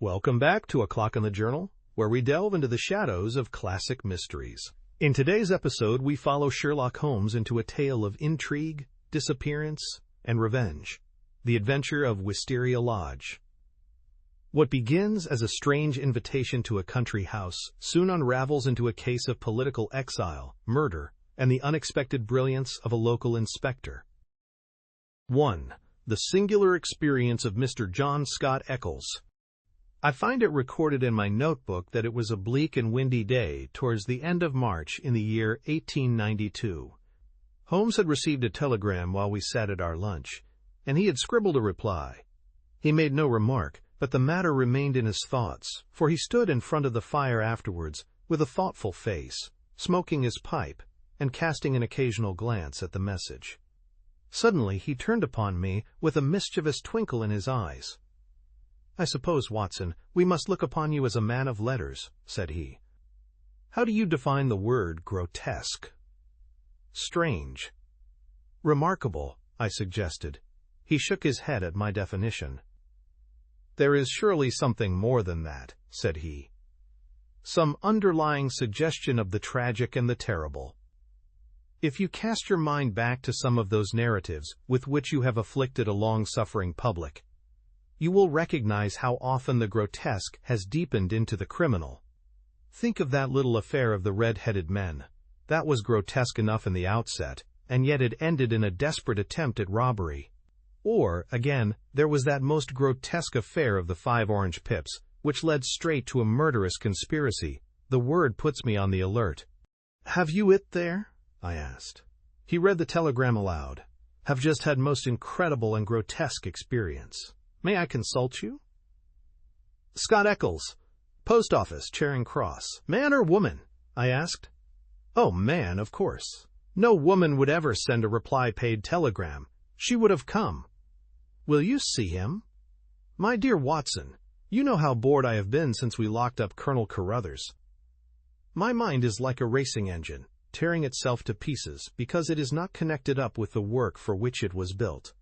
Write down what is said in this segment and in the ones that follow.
Welcome back to A Clock on the Journal, where we delve into the shadows of classic mysteries. In today's episode, we follow Sherlock Holmes into a tale of intrigue, disappearance, and revenge. The Adventure of Wisteria Lodge. What begins as a strange invitation to a country house soon unravels into a case of political exile, murder, and the unexpected brilliance of a local inspector. 1. The singular experience of Mr. John Scott Eccles. I find it recorded in my notebook that it was a bleak and windy day towards the end of March in the year 1892. Holmes had received a telegram while we sat at our lunch, and he had scribbled a reply. He made no remark, but the matter remained in his thoughts, for he stood in front of the fire afterwards with a thoughtful face, smoking his pipe, and casting an occasional glance at the message. Suddenly he turned upon me with a mischievous twinkle in his eyes. "I suppose, Watson, we must look upon you as a man of letters," said he. "How do you define the word grotesque?" "Strange." "Remarkable," I suggested. He shook his head at my definition. "There is surely something more than that," said he. "Some underlying suggestion of the tragic and the terrible. If you cast your mind back to some of those narratives with which you have afflicted a long-suffering public, you will recognize how often the grotesque has deepened into the criminal. Think of that little affair of the red-headed men. That was grotesque enough in the outset, and yet it ended in a desperate attempt at robbery. Or, again, there was that most grotesque affair of the 5 orange pips, which led straight to a murderous conspiracy. The word puts me on the alert." "Have you it there?" I asked. He read the telegram aloud. "Have just had most incredible and grotesque experience. May I consult you?" "Scott Eccles, Post Office, Charing Cross. Man or woman?" I asked. "Oh, man, of course. No woman would ever send a reply-paid telegram. She would have come." "Will you see him?" "My dear Watson, you know how bored I have been since we locked up Colonel Carruthers. My mind is like a racing engine, tearing itself to pieces because it is not connected up with the work for which it was built.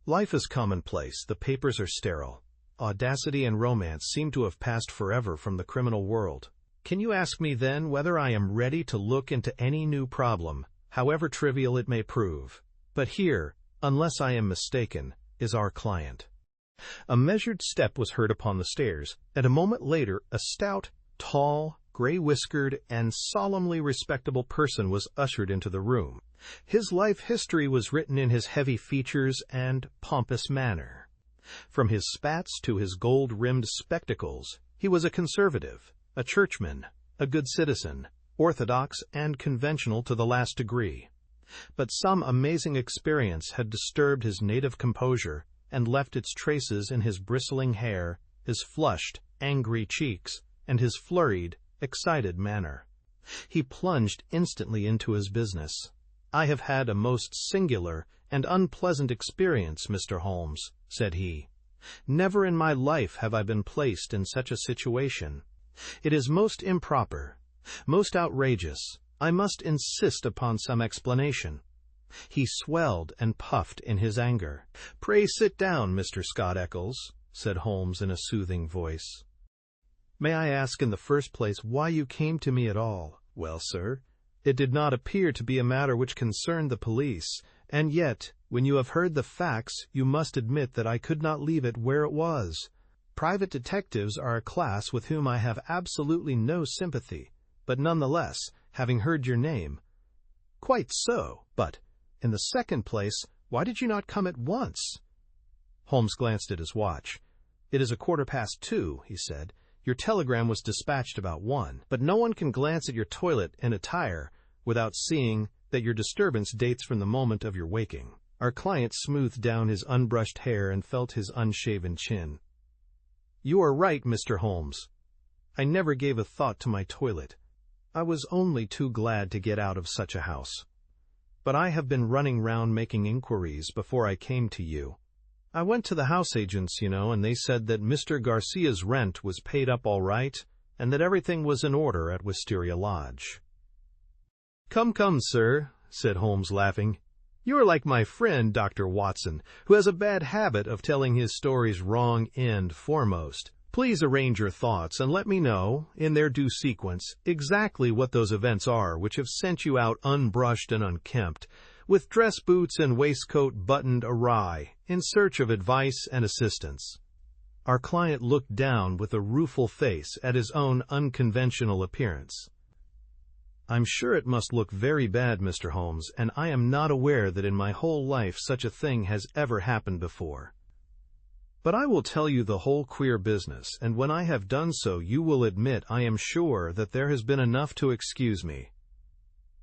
Life is commonplace, the papers are sterile. Audacity and romance seem to have passed forever from the criminal world. Can you ask me then whether I am ready to look into any new problem, however trivial it may prove? But here, unless I am mistaken, is our client." A measured step was heard upon the stairs, and a moment later a stout, tall, gray-whiskered, and solemnly respectable person was ushered into the room. His life history was written in his heavy features and pompous manner. From his spats to his gold-rimmed spectacles, he was a conservative, a churchman, a good citizen, orthodox and conventional to the last degree. But some amazing experience had disturbed his native composure and left its traces in his bristling hair, his flushed, angry cheeks, and his flurried, excited manner. He plunged instantly into his business. "I have had a most singular and unpleasant experience, Mr. Holmes," said he. "Never in my life have I been placed in such a situation. It is most improper, most outrageous. I must insist upon some explanation." He swelled and puffed in his anger. "Pray sit down, Mr. Scott Eccles," said Holmes in a soothing voice. "May I ask in the first place why you came to me at all?" "Well, sir, it did not appear to be a matter which concerned the police, and yet, when you have heard the facts, you must admit that I could not leave it where it was. Private detectives are a class with whom I have absolutely no sympathy, but nonetheless, having heard your name—" "Quite so, but, in the second place, why did you not come at once?" Holmes glanced at his watch. "It is 2:15, he said. "Your telegram was dispatched about 1, but no one can glance at your toilet and attire without seeing that your disturbance dates from the moment of your waking." Our client smoothed down his unbrushed hair and felt his unshaven chin. "You are right, Mr. Holmes. I never gave a thought to my toilet. I was only too glad to get out of such a house. But I have been running round making inquiries before I came to you. I went to the house agents, and they said that Mr. Garcia's rent was paid up all right, and that everything was in order at Wisteria Lodge." "Come, come, sir," said Holmes, laughing. "You are like my friend, Dr. Watson, who has a bad habit of telling his stories wrong end foremost. Please arrange your thoughts and let me know, in their due sequence, exactly what those events are which have sent you out unbrushed and unkempt, with dress boots and waistcoat buttoned awry, in search of advice and assistance." Our client looked down with a rueful face at his own unconventional appearance. "I'm sure it must look very bad, Mr. Holmes, and I am not aware that in my whole life such a thing has ever happened before. But I will tell you the whole queer business, and when I have done so you will admit, I am sure, that there has been enough to excuse me."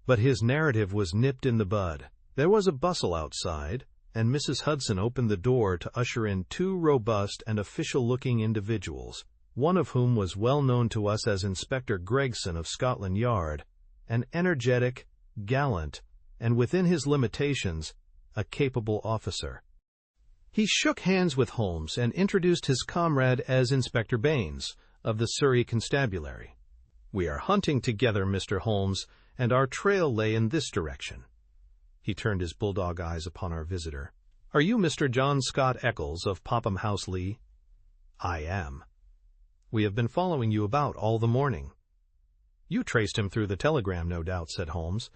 But his narrative was nipped in the bud. There was a bustle outside, and Mrs. Hudson opened the door to usher in two robust and official-looking individuals, one of whom was well known to us as Inspector Gregson of Scotland Yard, an energetic, gallant, and within his limitations, a capable officer. He shook hands with Holmes and introduced his comrade as Inspector Baines, of the Surrey Constabulary. "We are hunting together, Mr. Holmes, and our trail lay in this direction." He turned his bulldog eyes upon our visitor. "Are you Mr. John Scott Eccles of Popham House, Lee?" "I am." "We have been following you about all the morning." "You traced him through the telegram, no doubt," said Holmes.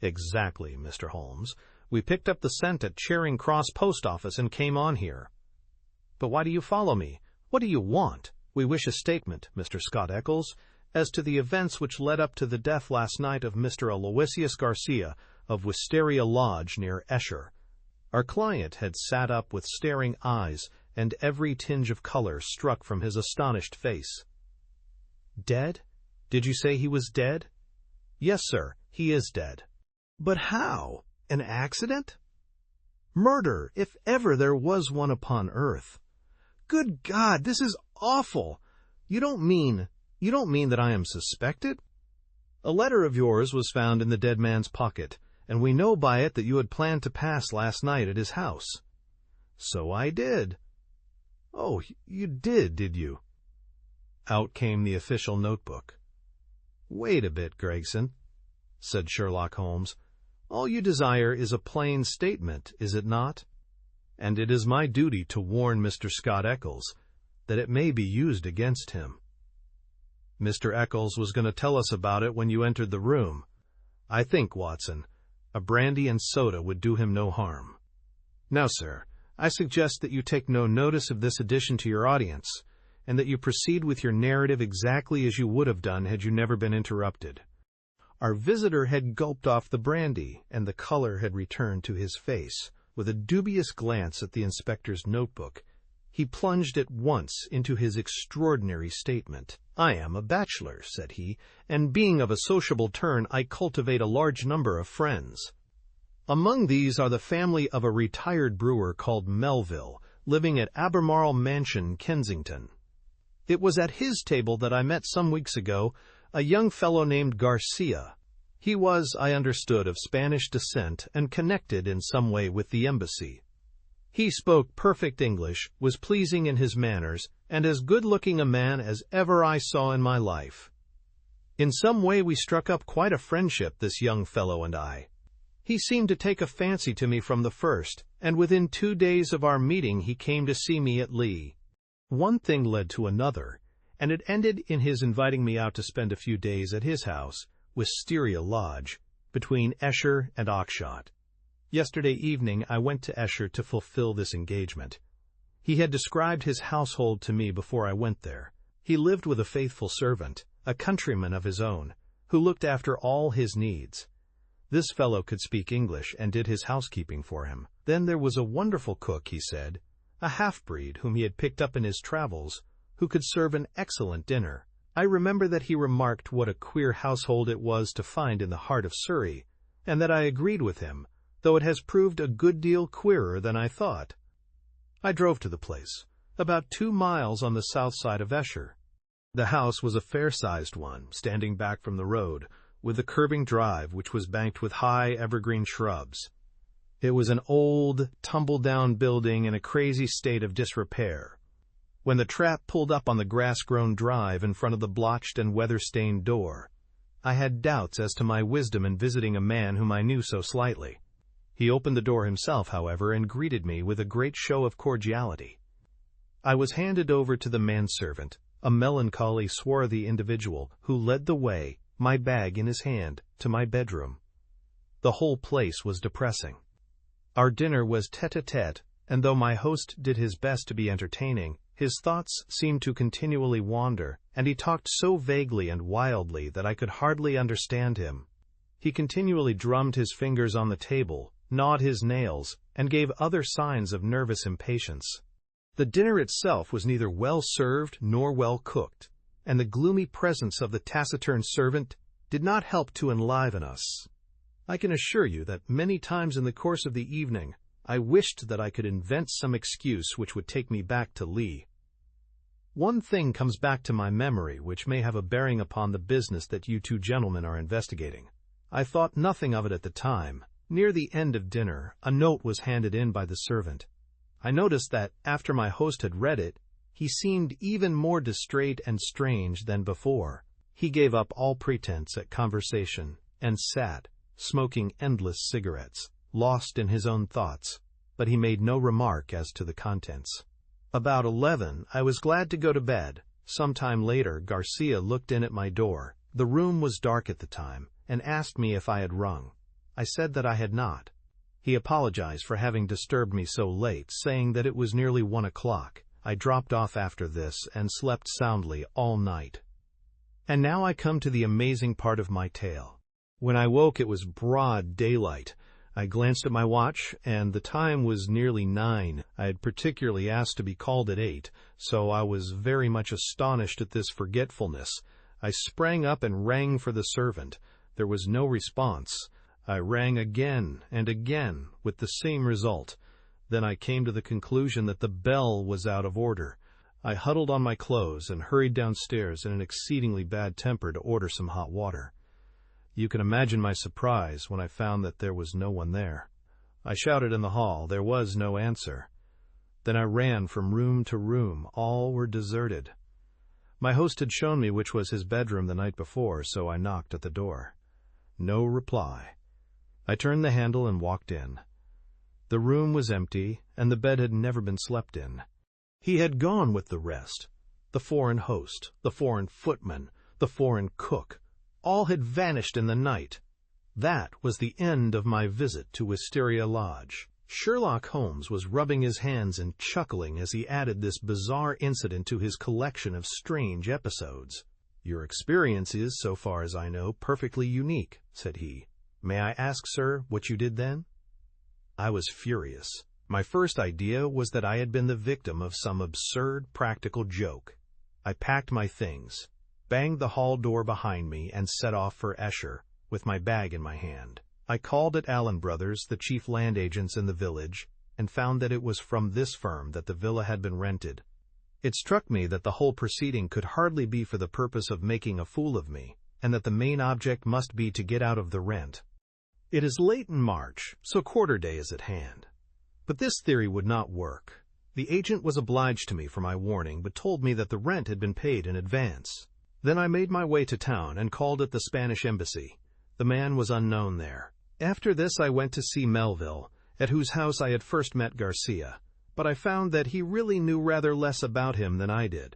"Exactly, Mr. Holmes. We picked up the scent at Charing Cross Post Office and came on here." "But why do you follow me? What do you want?" "We wish a statement, Mr. Scott Eccles, as to the events which led up to the death last night of Mr. Aloysius Garcia of Wisteria Lodge near Esher." Our client had sat up with staring eyes, and every tinge of color struck from his astonished face. "Dead? Did you say he was dead?" "Yes, sir, he is dead." "But how? An accident?" "Murder, if ever there was one upon earth." "Good God, this is awful! You don't mean that I am suspected?" "A letter of yours was found in the dead man's pocket, and we know by it that you had planned to pass last night at his house." "So I did." "Oh, you did you?" Out came the official notebook. "Wait a bit, Gregson," said Sherlock Holmes. "All you desire is a plain statement, is it not? And it is my duty to warn Mr. Scott Eccles that it may be used against him. Mr. Eccles was going to tell us about it when you entered the room. I think, Watson, a brandy and soda would do him no harm. Now, sir, I suggest that you take no notice of this addition to your audience, and that you proceed with your narrative exactly as you would have done had you never been interrupted." Our visitor had gulped off the brandy, and the color had returned to his face. With a dubious glance at the inspector's notebook, he plunged at once into his extraordinary statement. "I am a bachelor," said he, "and being of a sociable turn, I cultivate a large number of friends. Among these are the family of a retired brewer called Melville, living at Albemarle Mansion, Kensington. It was at his table that I met some weeks ago a young fellow named Garcia. He was, I understood, of Spanish descent and connected in some way with the embassy. He spoke perfect English, was pleasing in his manners, and as good-looking a man as ever I saw in my life. In some way we struck up quite a friendship, this young fellow and I. He seemed to take a fancy to me from the first, and within 2 days of our meeting he came to see me at Lee. One thing led to another, and it ended in his inviting me out to spend a few days at his house, Wisteria Lodge, between Esher and Oxshott. Yesterday evening I went to Esher to fulfill this engagement. He had described his household to me before I went there. He lived with a faithful servant, a countryman of his own, who looked after all his needs. This fellow could speak English and did his housekeeping for him. Then there was a wonderful cook, he said, a half-breed whom he had picked up in his travels, who could serve an excellent dinner. I remember that he remarked what a queer household it was to find in the heart of Surrey, and that I agreed with him, though it has proved a good deal queerer than I thought. I drove to the place, about 2 miles on the south side of Esher. The house was a fair-sized one, standing back from the road, with a curving drive which was banked with high evergreen shrubs. It was an old, tumble-down building in a crazy state of disrepair. When the trap pulled up on the grass-grown drive in front of the blotched and weather-stained door, I had doubts as to my wisdom in visiting a man whom I knew so slightly. He opened the door himself, however, and greeted me with a great show of cordiality. I was handed over to the manservant, a melancholy, swarthy individual who led the way, my bag in his hand, to my bedroom. The whole place was depressing. Our dinner was tete-a-tete, and though my host did his best to be entertaining, his thoughts seemed to continually wander, and he talked so vaguely and wildly that I could hardly understand him. He continually drummed his fingers on the table, gnawed his nails, and gave other signs of nervous impatience. The dinner itself was neither well served nor well cooked, and the gloomy presence of the taciturn servant did not help to enliven us. I can assure you that many times in the course of the evening I wished that I could invent some excuse which would take me back to Lee. One thing comes back to my memory which may have a bearing upon the business that you two gentlemen are investigating. I thought nothing of it at the time. Near the end of dinner, a note was handed in by the servant. I noticed that, after my host had read it, he seemed even more distrait and strange than before. He gave up all pretense at conversation and sat, smoking endless cigarettes, lost in his own thoughts, but he made no remark as to the contents. About 11, I was glad to go to bed. Some time later, Garcia looked in at my door. The room was dark at the time, and asked me if I had rung. I said that I had not. He apologized for having disturbed me so late, saying that it was nearly 1 o'clock. I dropped off after this and slept soundly all night. And now I come to the amazing part of my tale. When I woke, it was broad daylight. I glanced at my watch, and the time was nearly 9. I had particularly asked to be called at 8, so I was very much astonished at this forgetfulness. I sprang up and rang for the servant. There was no response. I rang again and again, with the same result. Then I came to the conclusion that the bell was out of order. I huddled on my clothes and hurried downstairs in an exceedingly bad temper to order some hot water. You can imagine my surprise when I found that there was no one there. I shouted in the hall. There was no answer. Then I ran from room to room. All were deserted. My host had shown me which was his bedroom the night before, so I knocked at the door. No reply. I turned the handle and walked in. The room was empty, and the bed had never been slept in. He had gone with the rest. The foreign host, the foreign footman, the foreign cook, all had vanished in the night. That was the end of my visit to Wisteria Lodge. Sherlock Holmes was rubbing his hands and chuckling as he added this bizarre incident to his collection of strange episodes. "Your experience is, so far as I know, perfectly unique," said he. "May I ask, sir, what you did then?" I was furious. My first idea was that I had been the victim of some absurd practical joke. I packed my things, banged the hall door behind me, and set off for Esher, with my bag in my hand. I called at Allen Brothers, the chief land agents in the village, and found that it was from this firm that the villa had been rented. It struck me that the whole proceeding could hardly be for the purpose of making a fool of me, and that the main object must be to get out of the rent. It is late in March, so quarter day is at hand. But this theory would not work. The agent was obliged to me for my warning, but told me that the rent had been paid in advance. Then I made my way to town and called at the Spanish embassy. The man was unknown there. After this I went to see Melville, at whose house I had first met Garcia, but I found that he really knew rather less about him than I did.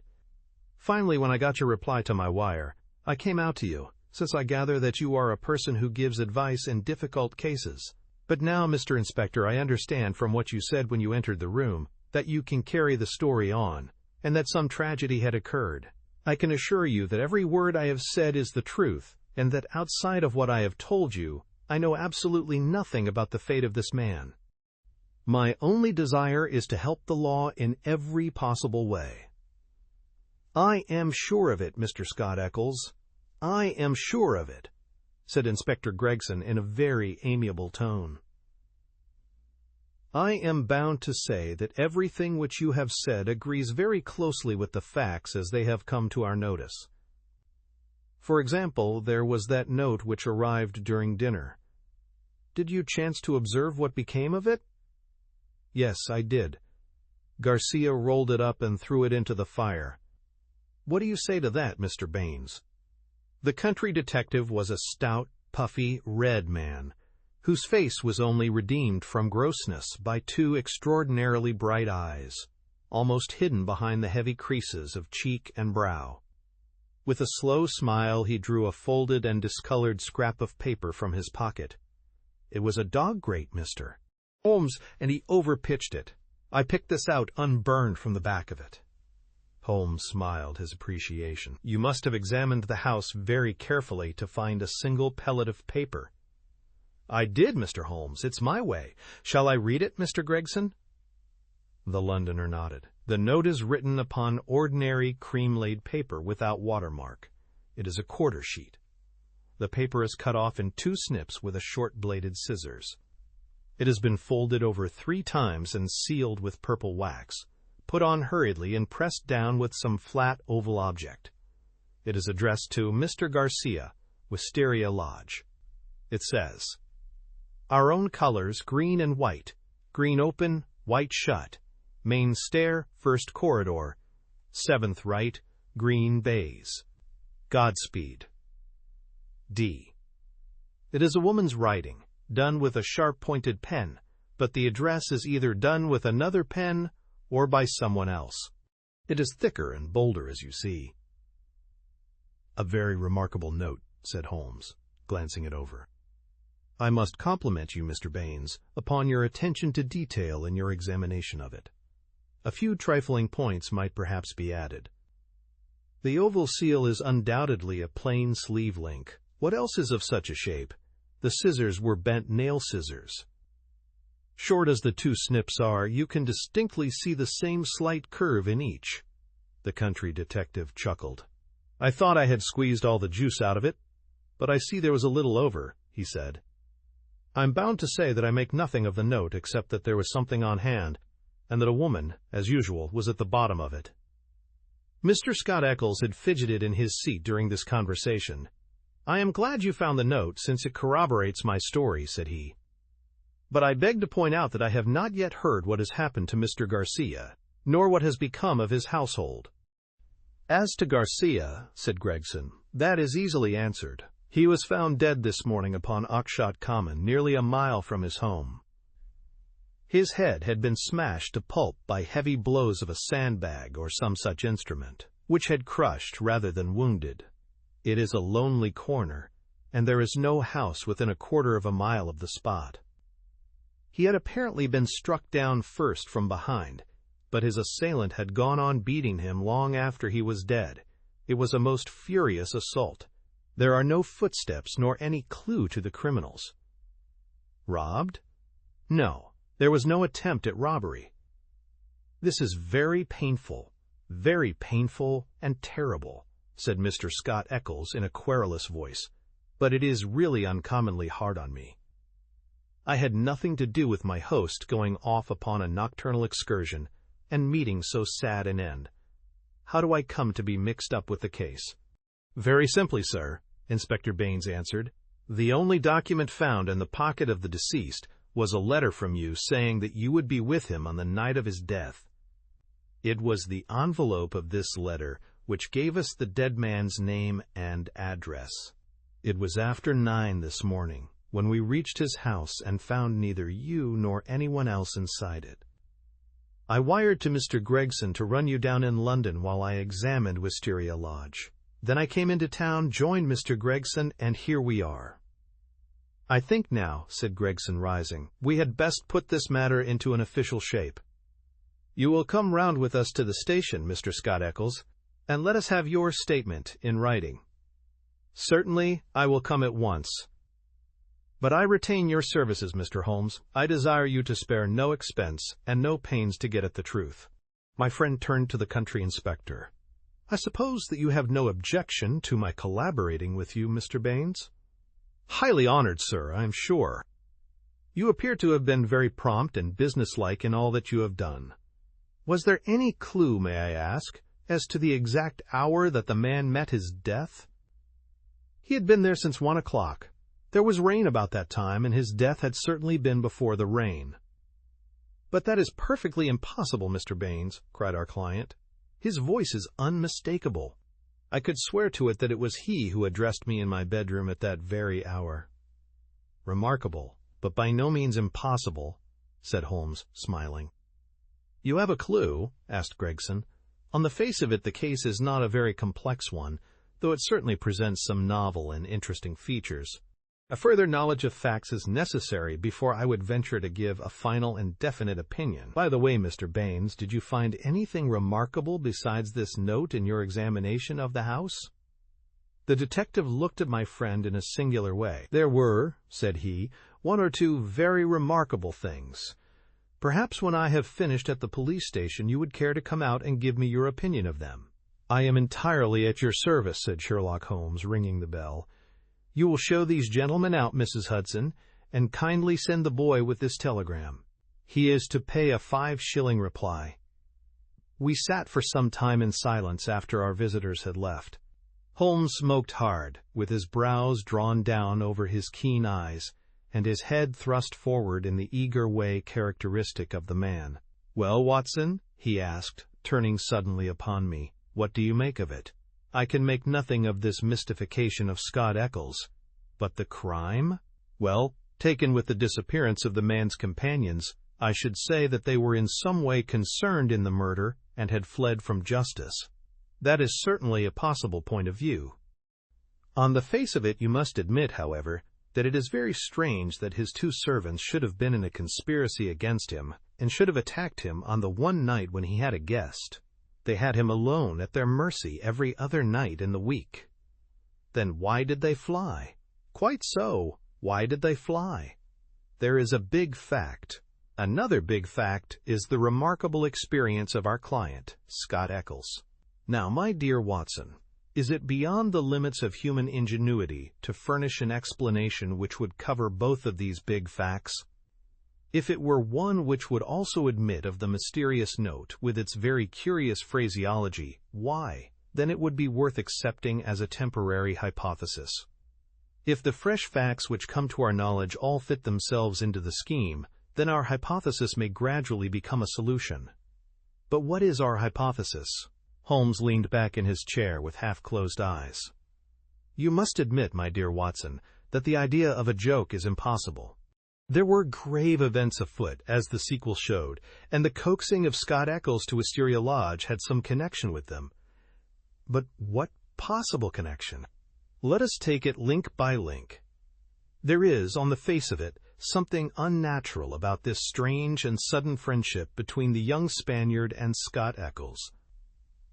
Finally, when I got your reply to my wire, I came out to you, since I gather that you are a person who gives advice in difficult cases. But now, Mr. Inspector, I understand from what you said when you entered the room that you can carry the story on, and that some tragedy had occurred. I can assure you that every word I have said is the truth, and that outside of what I have told you, I know absolutely nothing about the fate of this man. My only desire is to help the law in every possible way. I am sure of it, Mr. Scott Eccles. I am sure of it, said Inspector Gregson in a very amiable tone. I am bound to say that everything which you have said agrees very closely with the facts as they have come to our notice. For example, there was that note which arrived during dinner. Did you chance to observe what became of it? Yes, I did. Garcia rolled it up and threw it into the fire. What do you say to that, Mr. Baines? The country detective was a stout, puffy, red man, whose face was only redeemed from grossness by two extraordinarily bright eyes. almost hidden behind the heavy creases of cheek and brow. With a slow smile, he drew a folded and discolored scrap of paper from his pocket. "It was a dog grate, Mr. Holmes, and he overpitched it. I picked this out unburned from the back of it." Holmes smiled his appreciation. "You must have examined the house very carefully to find a single pellet of paper." "I did, Mr. Holmes. It's my way. Shall I read it, Mr. Gregson?" The Londoner nodded. "The note is written upon ordinary cream-laid paper without watermark. It is a quarter sheet. The paper is cut off in 2 snips with a short-bladed scissors. It has been folded over 3 times and sealed with purple wax, put on hurriedly and pressed down with some flat oval object. It is addressed to Mr. Garcia, Wisteria Lodge. It says, 'Our own colors, green and white, green open, white shut, main stair, first corridor, 7th right, green baize. Godspeed. D.' It is a woman's writing, done with a sharp-pointed pen, but the address is either done with another pen or by someone else. It is thicker and bolder, as you see." "A very remarkable note," said Holmes, glancing it over. "I must compliment you, Mr. Baines, upon your attention to detail in your examination of it. A few trifling points might perhaps be added. The oval seal is undoubtedly a plain sleeve link. What else is of such a shape? The scissors were bent nail scissors. Short as the 2 snips are, you can distinctly see the same slight curve in each." The country detective chuckled. "I thought I had squeezed all the juice out of it, but I see there was a little over," he said. "I'm bound to say that I make nothing of the note except that there was something on hand, and that a woman, as usual, was at the bottom of it." Mr. Scott Eccles had fidgeted in his seat during this conversation. "I am glad you found the note, since it corroborates my story," said he. "But I beg to point out that I have not yet heard what has happened to Mr. Garcia, nor what has become of his household." "As to Garcia," said Gregson, "that is easily answered. He was found dead this morning upon Oxshott Common, nearly a mile from his home. His head had been smashed to pulp by heavy blows of a sandbag or some such instrument, which had crushed rather than wounded. It is a lonely corner, and there is no house within a quarter of a mile of the spot. He had apparently been struck down first from behind, but his assailant had gone on beating him long after he was dead. It was a most furious assault. There are no footsteps nor any clue to the criminals. Robbed? No, there was no attempt at robbery. This is very painful and terrible," said Mr. Scott Eccles in a querulous voice, "but it is really uncommonly hard on me. I had nothing to do with my host going off upon a nocturnal excursion and meeting so sad an end. How do I come to be mixed up with the case?" "Very simply, sir," Inspector Baines answered. "The only document found in the pocket of the deceased was a letter from you saying that you would be with him on the night of his death. It was the envelope of this letter which gave us the dead man's name and address. It was after 9 this morning when we reached his house and found neither you nor anyone else inside it. I wired to Mr. Gregson to run you down in London while I examined Wisteria Lodge. Then I came into town, joined Mr. Gregson, and here we are." "I think now," said Gregson, rising, "we had best put this matter into an official shape. You will come round with us to the station, Mr. Scott Eccles, and let us have your statement in writing." "Certainly, I will come at once. But I retain your services, Mr. Holmes. I desire you to spare no expense and no pains to get at the truth." My friend turned to the country inspector. "I suppose that you have no objection to my collaborating with you, Mr. Baines?" "Highly honored, sir, I am sure. You appear to have been very prompt and businesslike in all that you have done. Was there any clue, may I ask, as to the exact hour that the man met his death?" "He had been there since 1 o'clock. There was rain about that time, and his death had certainly been before the rain." "But that is perfectly impossible, Mr. Baines," cried our client. "His voice is unmistakable. I could swear to it that it was he who addressed me in my bedroom at that very hour." "Remarkable, but by no means impossible," said Holmes, smiling. "You have a clue?" asked Gregson. "On the face of it, the case is not a very complex one, though it certainly presents some novel and interesting features. A further knowledge of facts is necessary before I would venture to give a final and definite opinion. By the way, Mr. Baines, did you find anything remarkable besides this note in your examination of the house?" The detective looked at my friend in a singular way. "There were," said he, "one or two very remarkable things. Perhaps when I have finished at the police station you would care to come out and give me your opinion of them." "I am entirely at your service," said Sherlock Holmes, ringing the bell. "You will show these gentlemen out, Mrs. Hudson, and kindly send the boy with this telegram. He is to pay a 5-shilling reply." We sat for some time in silence after our visitors had left. Holmes smoked hard, with his brows drawn down over his keen eyes, and his head thrust forward in the eager way characteristic of the man. "Well, Watson," he asked, turning suddenly upon me, "what do you make of it? I can make nothing of this mystification of Scott Eccles. But the crime? Well, taken with the disappearance of the man's companions, I should say that they were in some way concerned in the murder and had fled from justice. That is certainly a possible point of view. On the face of it, you must admit, however, that it is very strange that his 2 servants should have been in a conspiracy against him, and should have attacked him on the one night when he had a guest. They had him alone at their mercy every other night in the week. Then why did they fly? Quite so. Why did they fly? There is a big fact. Another big fact is the remarkable experience of our client, Scott Eccles. Now, my dear Watson, is it beyond the limits of human ingenuity to furnish an explanation which would cover both of these big facts? If it were one which would also admit of the mysterious note with its very curious phraseology, why, then it would be worth accepting as a temporary hypothesis. If the fresh facts which come to our knowledge all fit themselves into the scheme, then our hypothesis may gradually become a solution. But what is our hypothesis? Holmes leaned back in his chair with half-closed eyes. "You must admit, my dear Watson, that the idea of a joke is impossible. There were grave events afoot, as the sequel showed, and the coaxing of Scott Eccles to Wisteria Lodge had some connection with them. But what possible connection? Let us take it link by link. There is, on the face of it, something unnatural about this strange and sudden friendship between the young Spaniard and Scott Eccles.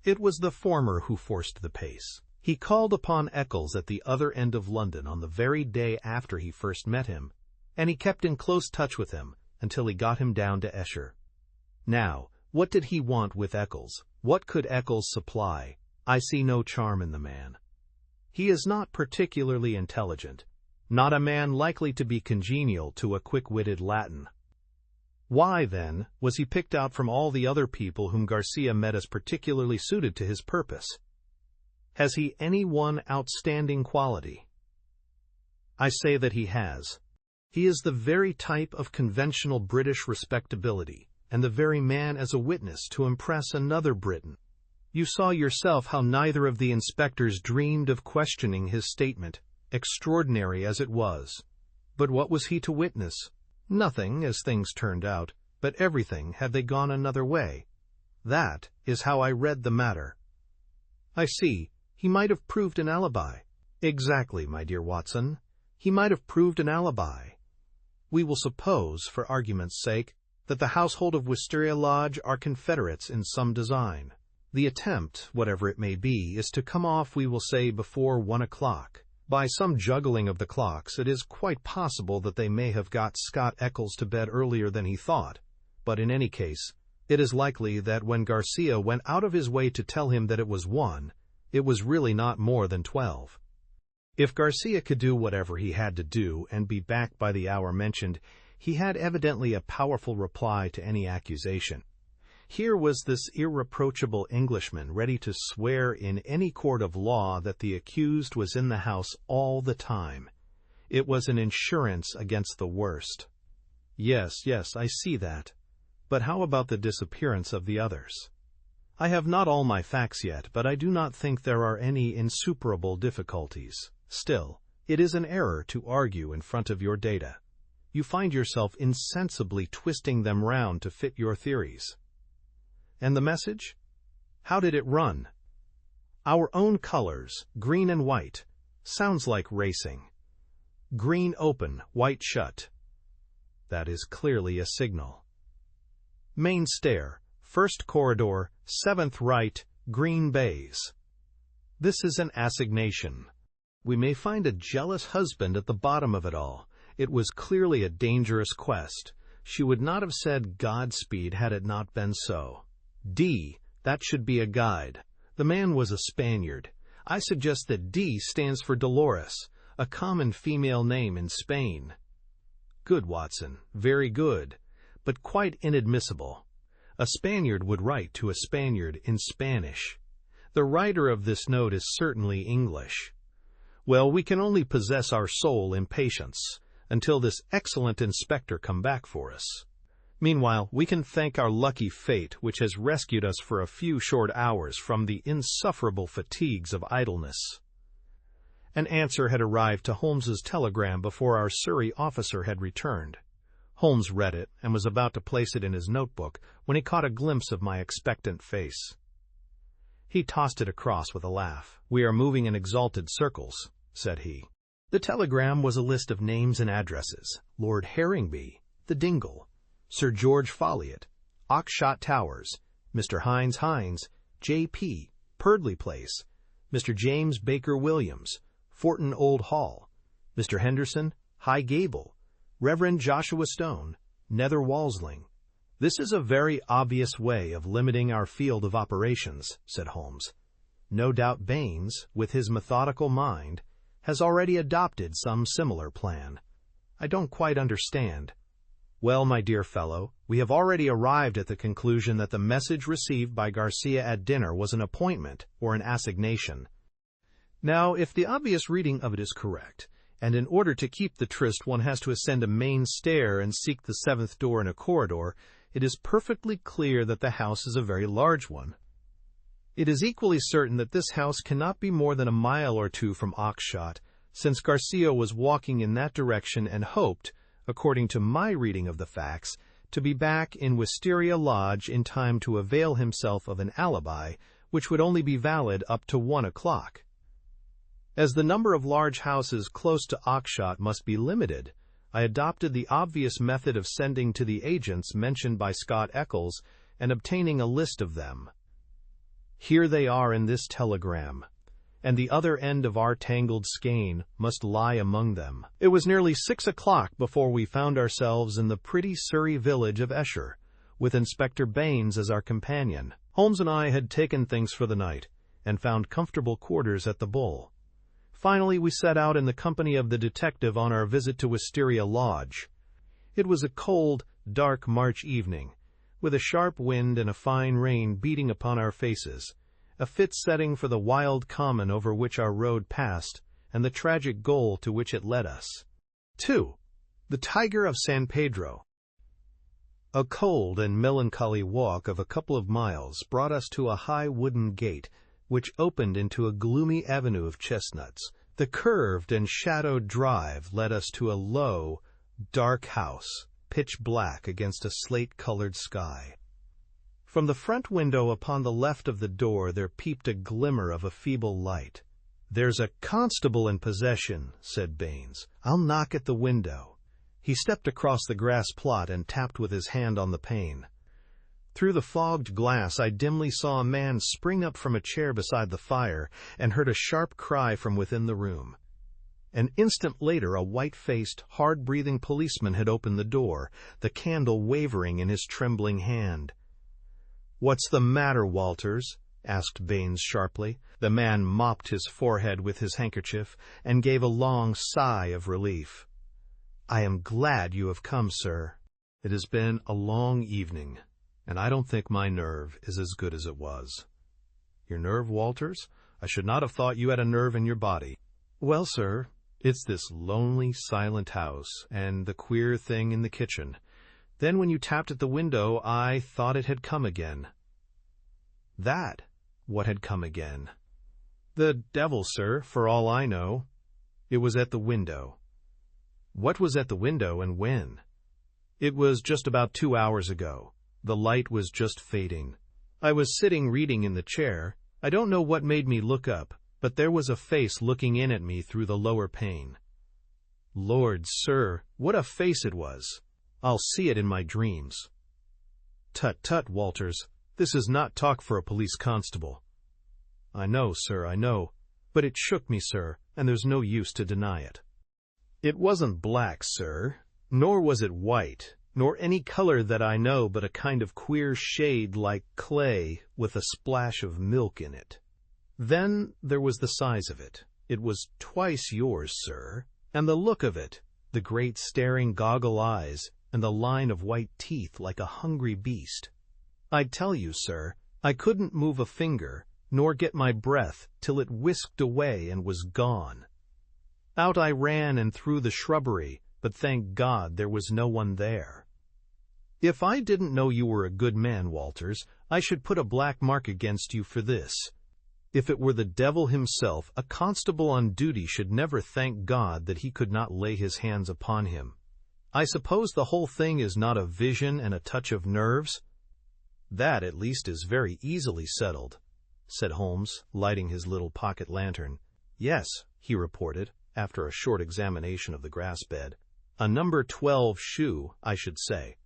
It was the former who forced the pace. He called upon Eccles at the other end of London on the very day after he first met him, and he kept in close touch with him until he got him down to Esher. Now, what did he want with Eccles? What could Eccles supply? I see no charm in the man. He is not particularly intelligent, not a man likely to be congenial to a quick-witted Latin. Why, then, was he picked out from all the other people whom Garcia met as particularly suited to his purpose? Has he any one outstanding quality? I say that he has. He is the very type of conventional British respectability, and the very man as a witness to impress another Briton. You saw yourself how neither of the inspectors dreamed of questioning his statement, extraordinary as it was. But what was he to witness? Nothing, as things turned out, but everything had they gone another way. That is how I read the matter. I see. He might have proved an alibi. Exactly, my dear Watson. He might have proved an alibi. We will suppose, for argument's sake, that the household of Wisteria Lodge are confederates in some design. The attempt, whatever it may be, is to come off, we will say, before 1 o'clock. By some juggling of the clocks, it is quite possible that they may have got Scott Eccles to bed earlier than he thought, but in any case, it is likely that when Garcia went out of his way to tell him that it was 1, it was really not more than 12. If Garcia could do whatever he had to do and be back by the hour mentioned, he had evidently a powerful reply to any accusation. Here was this irreproachable Englishman ready to swear in any court of law that the accused was in the house all the time. It was an insurance against the worst. Yes, I see that. But how about the disappearance of the others? I have not all my facts yet, but I do not think there are any insuperable difficulties. Still, it is an error to argue in front of your data. You find yourself insensibly twisting them round to fit your theories. And the message? How did it run? Our own colors, green and white. Sounds like racing. Green open, white shut. That is clearly a signal. Main stair, first corridor, 7th right, green bays. This is an assignation. We may find a jealous husband at the bottom of it all. It was clearly a dangerous quest. She would not have said Godspeed had it not been so. D, that should be a guide. The man was a Spaniard. I suggest that D stands for Dolores, a common female name in Spain. Good, Watson, very good, but quite inadmissible. A Spaniard would write to a Spaniard in Spanish. The writer of this note is certainly English. Well, we can only possess our soul in patience until this excellent inspector come back for us. Meanwhile, we can thank our lucky fate which has rescued us for a few short hours from the insufferable fatigues of idleness. An answer had arrived to Holmes's telegram before our Surrey officer had returned. Holmes read it and was about to place it in his notebook when he caught a glimpse of my expectant face. He tossed it across with a laugh. "We are moving in exalted circles," said he. The telegram was a list of names and addresses: Lord Harringby, the Dingle, Sir George Folliot, Oxshott Towers, Mr. Hines, J.P., Purdley Place, Mr. James Baker Williams, Forton Old Hall, Mr. Henderson, High Gable, Reverend Joshua Stone, Nether Walsling. "This is a very obvious way of limiting our field of operations," said Holmes. "No doubt Baines, with his methodical mind, has already adopted some similar plan. I don't quite understand." "Well, my dear fellow, we have already arrived at the conclusion that the message received by Garcia at dinner was an appointment or an assignation. Now, if the obvious reading of it is correct, and in order to keep the tryst one has to ascend a main stair and seek the 7th door in a corridor, it is perfectly clear that the house is a very large one. It is equally certain that this house cannot be more than a mile or two from Oxshott, since Garcia was walking in that direction and hoped, according to my reading of the facts, to be back in Wisteria Lodge in time to avail himself of an alibi, which would only be valid up to 1 o'clock. As the number of large houses close to Oxshott must be limited, I adopted the obvious method of sending to the agents mentioned by Scott Eccles and obtaining a list of them. Here they are in this telegram, and the other end of our tangled skein must lie among them. It was nearly 6 o'clock before we found ourselves in the pretty Surrey village of Esher, with Inspector Baines as our companion. Holmes and I had taken things for the night, and found comfortable quarters at the Bull. Finally, we set out in the company of the detective on our visit to Wisteria Lodge. It was a cold, dark March evening, with a sharp wind and a fine rain beating upon our faces, a fit setting for the wild common over which our road passed and the tragic goal to which it led us. 2. The Tiger of San Pedro. A cold and melancholy walk of a couple of miles brought us to a high wooden gate which opened into a gloomy avenue of chestnuts. The curved and shadowed drive led us to a low, dark house, pitch black against a slate-colored sky. From the front window upon the left of the door there peeped a glimmer of a feeble light. "There's a constable in possession," said Baines. "I'll knock at the window." He stepped across the grass plot and tapped with his hand on the pane. Through the fogged glass I dimly saw a man spring up from a chair beside the fire and heard a sharp cry from within the room. An instant later a white-faced, hard-breathing policeman had opened the door, the candle wavering in his trembling hand. "What's the matter, Walters?" asked Baines sharply. The man mopped his forehead with his handkerchief and gave a long sigh of relief. "I am glad you have come, sir. It has been a long evening, and I don't think my nerve is as good as it was." "Your nerve, Walters? I should not have thought you had a nerve in your body." "Well, sir, it's this lonely, silent house, and the queer thing in the kitchen. Then when you tapped at the window, I thought it had come again." "That? What had come again?" "The devil, sir, for all I know. It was at the window." "What was at the window, and when?" "It was just about 2 hours ago. The light was just fading." I was sitting reading in the chair. I don't know what made me look up, but there was a face looking in at me through the lower pane. Lord, sir, what a face it was! I'll see it in my dreams." "Tut, tut, Walters, this is not talk for a police constable." "I know, sir, I know, but it shook me, sir, and there's no use to deny it." "It wasn't black, sir, nor was it white, nor any color that I know, but a kind of queer shade like clay with a splash of milk in it. Then there was the size of it. It was twice yours, sir, and the look of it, the great staring goggle eyes, and the line of white teeth like a hungry beast. I tell you, sir, I couldn't move a finger, nor get my breath, till it whisked away and was gone. Out I ran and through the shrubbery, but thank God there was no one there. If I didn't know you were a good man, Walters, I should put a black mark against you for this. If it were the devil himself, a constable on duty should never thank God that he could not lay his hands upon him. I suppose the whole thing is not a vision and a touch of nerves?" "That, at least, is very easily settled," said Holmes, lighting his little pocket lantern. "Yes," he reported, after a short examination of the grass bed. "A number 12 shoe, I should say.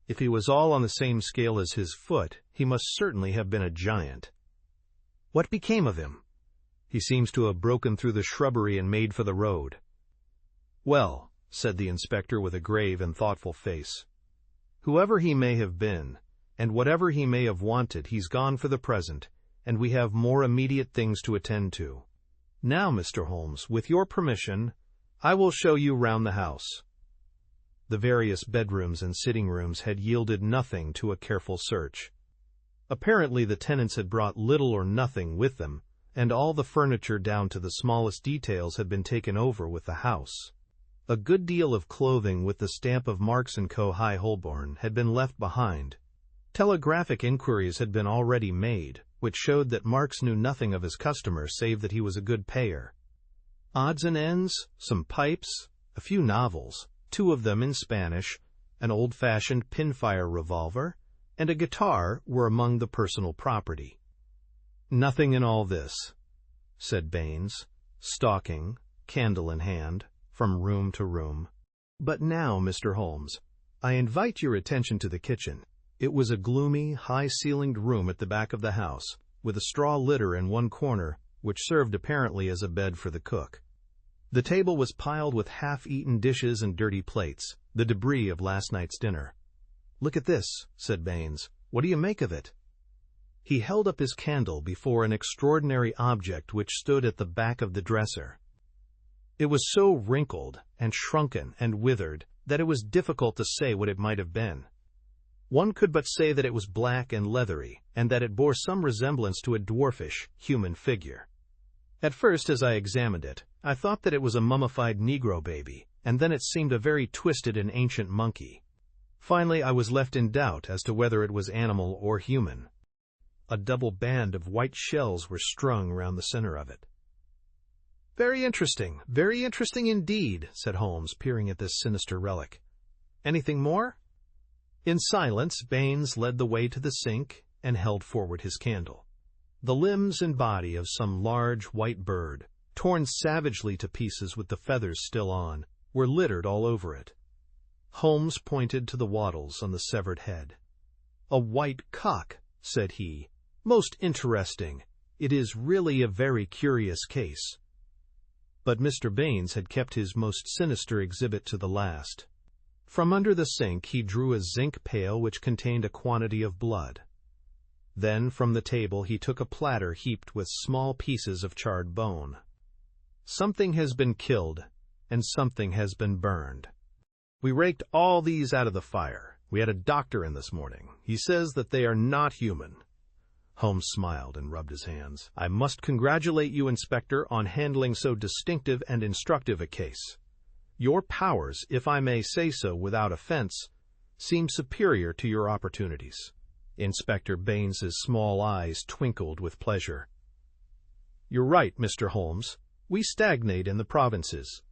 If he was all on the same scale as his foot, he must certainly have been a giant. What became of him?" "He seems to have broken through the shrubbery and made for the road." "Well," said the inspector with a grave and thoughtful face, "whoever he may have been, and whatever he may have wanted, he's gone for the present, and we have more immediate things to attend to. Now, Mr. Holmes, with your permission, I will show you round the house." The various bedrooms and sitting rooms had yielded nothing to a careful search. Apparently the tenants had brought little or nothing with them, and all the furniture down to the smallest details had been taken over with the house. A good deal of clothing with the stamp of Marks & Co. High Holborn had been left behind. Telegraphic inquiries had been already made, which showed that Marks knew nothing of his customer save that he was a good payer. Odds and ends, some pipes, a few novels, 2 of them in Spanish, an old-fashioned pinfire revolver, and a guitar were among the personal property. "Nothing in all this," said Baines, stalking, candle in hand, from room to room. "But now, Mr. Holmes, I invite your attention to the kitchen." It was a gloomy, high-ceilinged room at the back of the house, with a straw litter in one corner, which served apparently as a bed for the cook. The table was piled with half-eaten dishes and dirty plates, the debris of last night's dinner. "Look at this," said Baines. "What do you make of it?" He held up his candle before an extraordinary object which stood at the back of the dresser. It was so wrinkled and shrunken and withered that it was difficult to say what it might have been. One could but say that it was black and leathery, and that it bore some resemblance to a dwarfish, human figure. At first, as I examined it, I thought that it was a mummified Negro baby, and then it seemed a very twisted and ancient monkey. Finally, I was left in doubt as to whether it was animal or human. A double band of white shells were strung round the center of it. Very interesting indeed," said Holmes, peering at this sinister relic. "Anything more?" In silence, Baines led the way to the sink and held forward his candle. The limbs and body of some large white bird, torn savagely to pieces with the feathers still on, were littered all over it. Holmes pointed to the wattles on the severed head. "A white cock," said he. "Most interesting. It is really a very curious case." But Mr. Baines had kept his most sinister exhibit to the last. From under the sink he drew a zinc pail which contained a quantity of blood. Then from the table he took a platter heaped with small pieces of charred bone. "Something has been killed, and something has been burned. We raked all these out of the fire. We had a doctor in this morning. He says that they are not human." Holmes smiled and rubbed his hands. "I must congratulate you, Inspector, on handling so distinctive and instructive a case. Your powers, if I may say so without offense, seem superior to your opportunities." Inspector Baines's small eyes twinkled with pleasure. "You're right, Mr. Holmes. We stagnate in the provinces.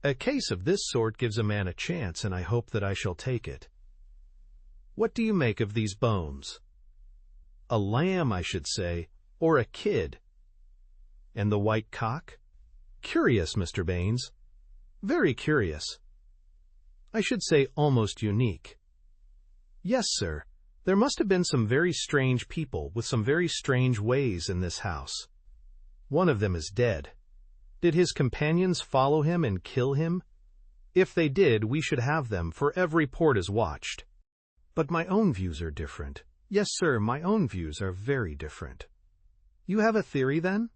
A case of this sort gives a man a chance, and I hope that I shall take it. What do you make of these bones?" A lamb, I should say, or a kid. And the white cock? Curious, Mr. Baines. Very curious. I should say almost unique. Yes, sir. There must have been some very strange people with some very strange ways in this house. One of them is dead. Did his companions follow him and kill him? If they did, we should have them, for every port is watched. But my own views are different. Yes, sir, my own views are very different. You have a theory, then?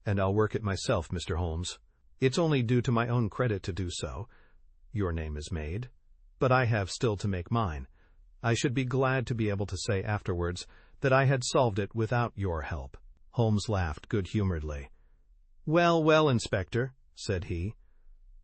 And I'll work it myself, Mr. Holmes. It's only due to my own credit to do so. Your name is made, but I have still to make mine. I should be glad to be able to say afterwards that I had solved it without your help. Holmes laughed good-humoredly. Well, well, Inspector, said he.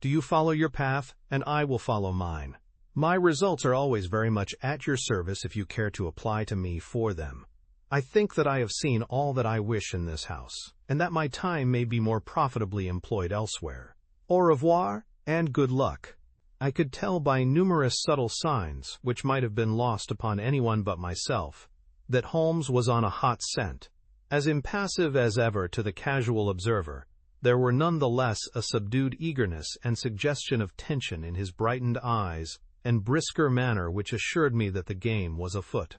Do you follow your path, and I will follow mine. My results are always very much at your service if you care to apply to me for them. I think that I have seen all that I wish in this house, and that my time may be more profitably employed elsewhere. Au revoir, and good luck. I could tell by numerous subtle signs, which might have been lost upon anyone but myself, that Holmes was on a hot scent. As impassive as ever to the casual observer, there were none the less a subdued eagerness and suggestion of tension in his brightened eyes and brisker manner which assured me that the game was afoot.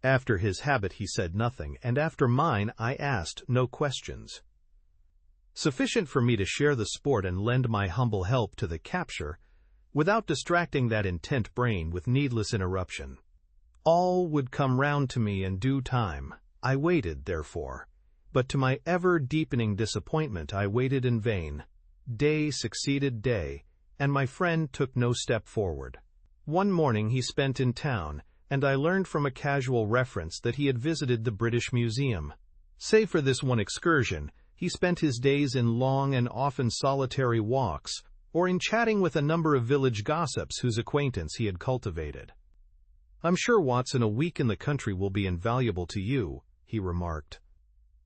After his habit he said nothing, and after mine I asked no questions. Sufficient for me to share the sport and lend my humble help to the capture, without distracting that intent brain with needless interruption. All would come round to me in due time. I waited, therefore, but to my ever-deepening disappointment I waited in vain. Day succeeded day, and my friend took no step forward. One morning he spent in town, and I learned from a casual reference that he had visited the British Museum. Save for this one excursion, he spent his days in long and often solitary walks, or in chatting with a number of village gossips whose acquaintance he had cultivated. I'm sure, Watson, a week in the country will be invaluable to you, he remarked.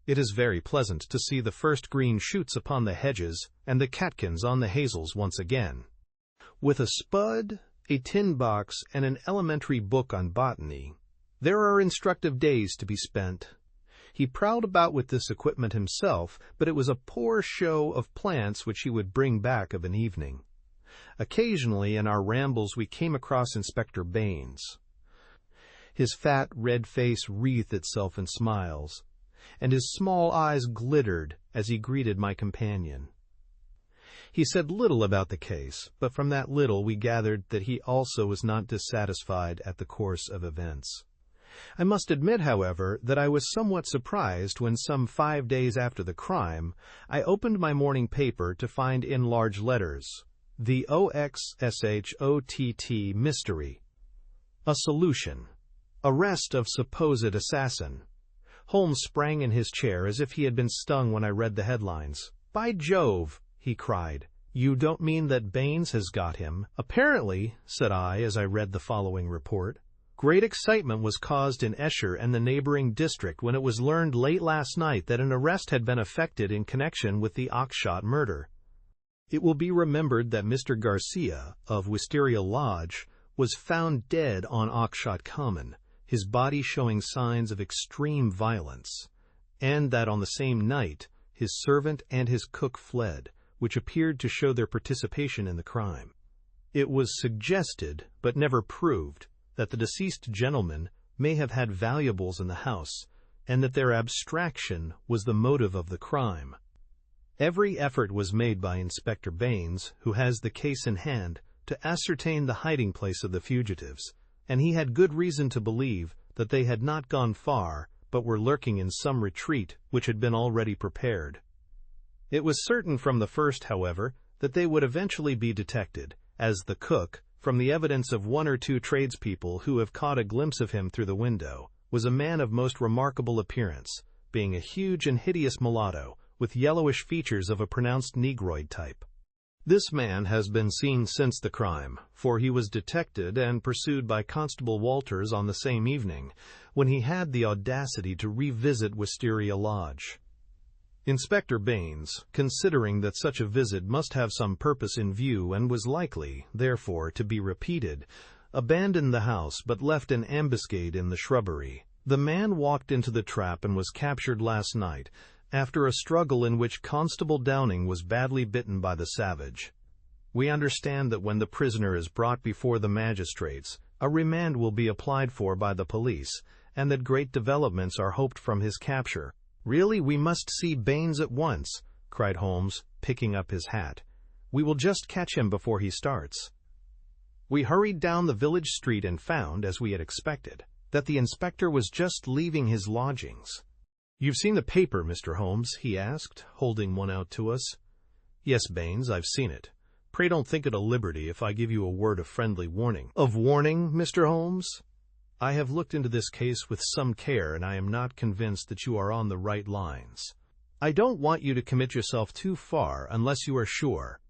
It is very pleasant to see the first green shoots upon the hedges and the catkins on the hazels once again. With a spud, a tin box, and an elementary book on botany, there are instructive days to be spent. He prowled about with this equipment himself, but it was a poor show of plants which he would bring back of an evening. Occasionally in our rambles we came across Inspector Baines. His fat, red face wreathed itself in smiles, and his small eyes glittered as he greeted my companion. He said little about the case, but from that little we gathered that he also was not dissatisfied at the course of events. I must admit, however, that I was somewhat surprised when some 5 days after the crime I opened my morning paper to find in large letters, "The OXSHOTT mystery. A solution. Arrest of supposed assassin." Holmes sprang in his chair as if he had been stung when I read the headlines. "By Jove!" he cried. "You don't mean that Baines has got him?" "Apparently," said I as I read the following report. Great excitement was caused in Esher and the neighboring district when it was learned late last night that an arrest had been effected in connection with the Oxshott murder. It will be remembered that Mr. Garcia, of Wisteria Lodge, was found dead on Oxshott Common, his body showing signs of extreme violence, and that on the same night his servant and his cook fled, which appeared to show their participation in the crime. It was suggested, but never proved, that the deceased gentleman may have had valuables in the house, and that their abstraction was the motive of the crime. Every effort was made by Inspector Baines, who has the case in hand, to ascertain the hiding place of the fugitives, and he had good reason to believe that they had not gone far, but were lurking in some retreat which had been already prepared. It was certain from the first, however, that they would eventually be detected, as the cook, from the evidence of 1 or 2 tradespeople who have caught a glimpse of him through the window, was a man of most remarkable appearance, being a huge and hideous mulatto, with yellowish features of a pronounced negroid type. This man has been seen since the crime, for he was detected and pursued by Constable Walters on the same evening, when he had the audacity to revisit Wisteria Lodge. Inspector Baines, considering that such a visit must have some purpose in view and was likely, therefore, to be repeated, abandoned the house but left an ambuscade in the shrubbery, The man walked into the trap and was captured last night, after a struggle in which Constable Downing was badly bitten by the savage. We understand that when the prisoner is brought before the magistrates, a remand will be applied for by the police, and that great developments are hoped from his capture. Really, we must see Baines at once, cried Holmes, picking up his hat. We will just catch him before he starts. We hurried down the village street and found, as we had expected, that the inspector was just leaving his lodgings. "You've seen the paper, Mr. Holmes?" he asked, holding one out to us. "Yes, Baines, I've seen it. Pray don't think it a liberty if I give you a word of friendly warning." "Of warning, Mr. Holmes?" "I have looked into this case with some care, and I am not convinced that you are on the right lines. I don't want you to commit yourself too far unless you are sure."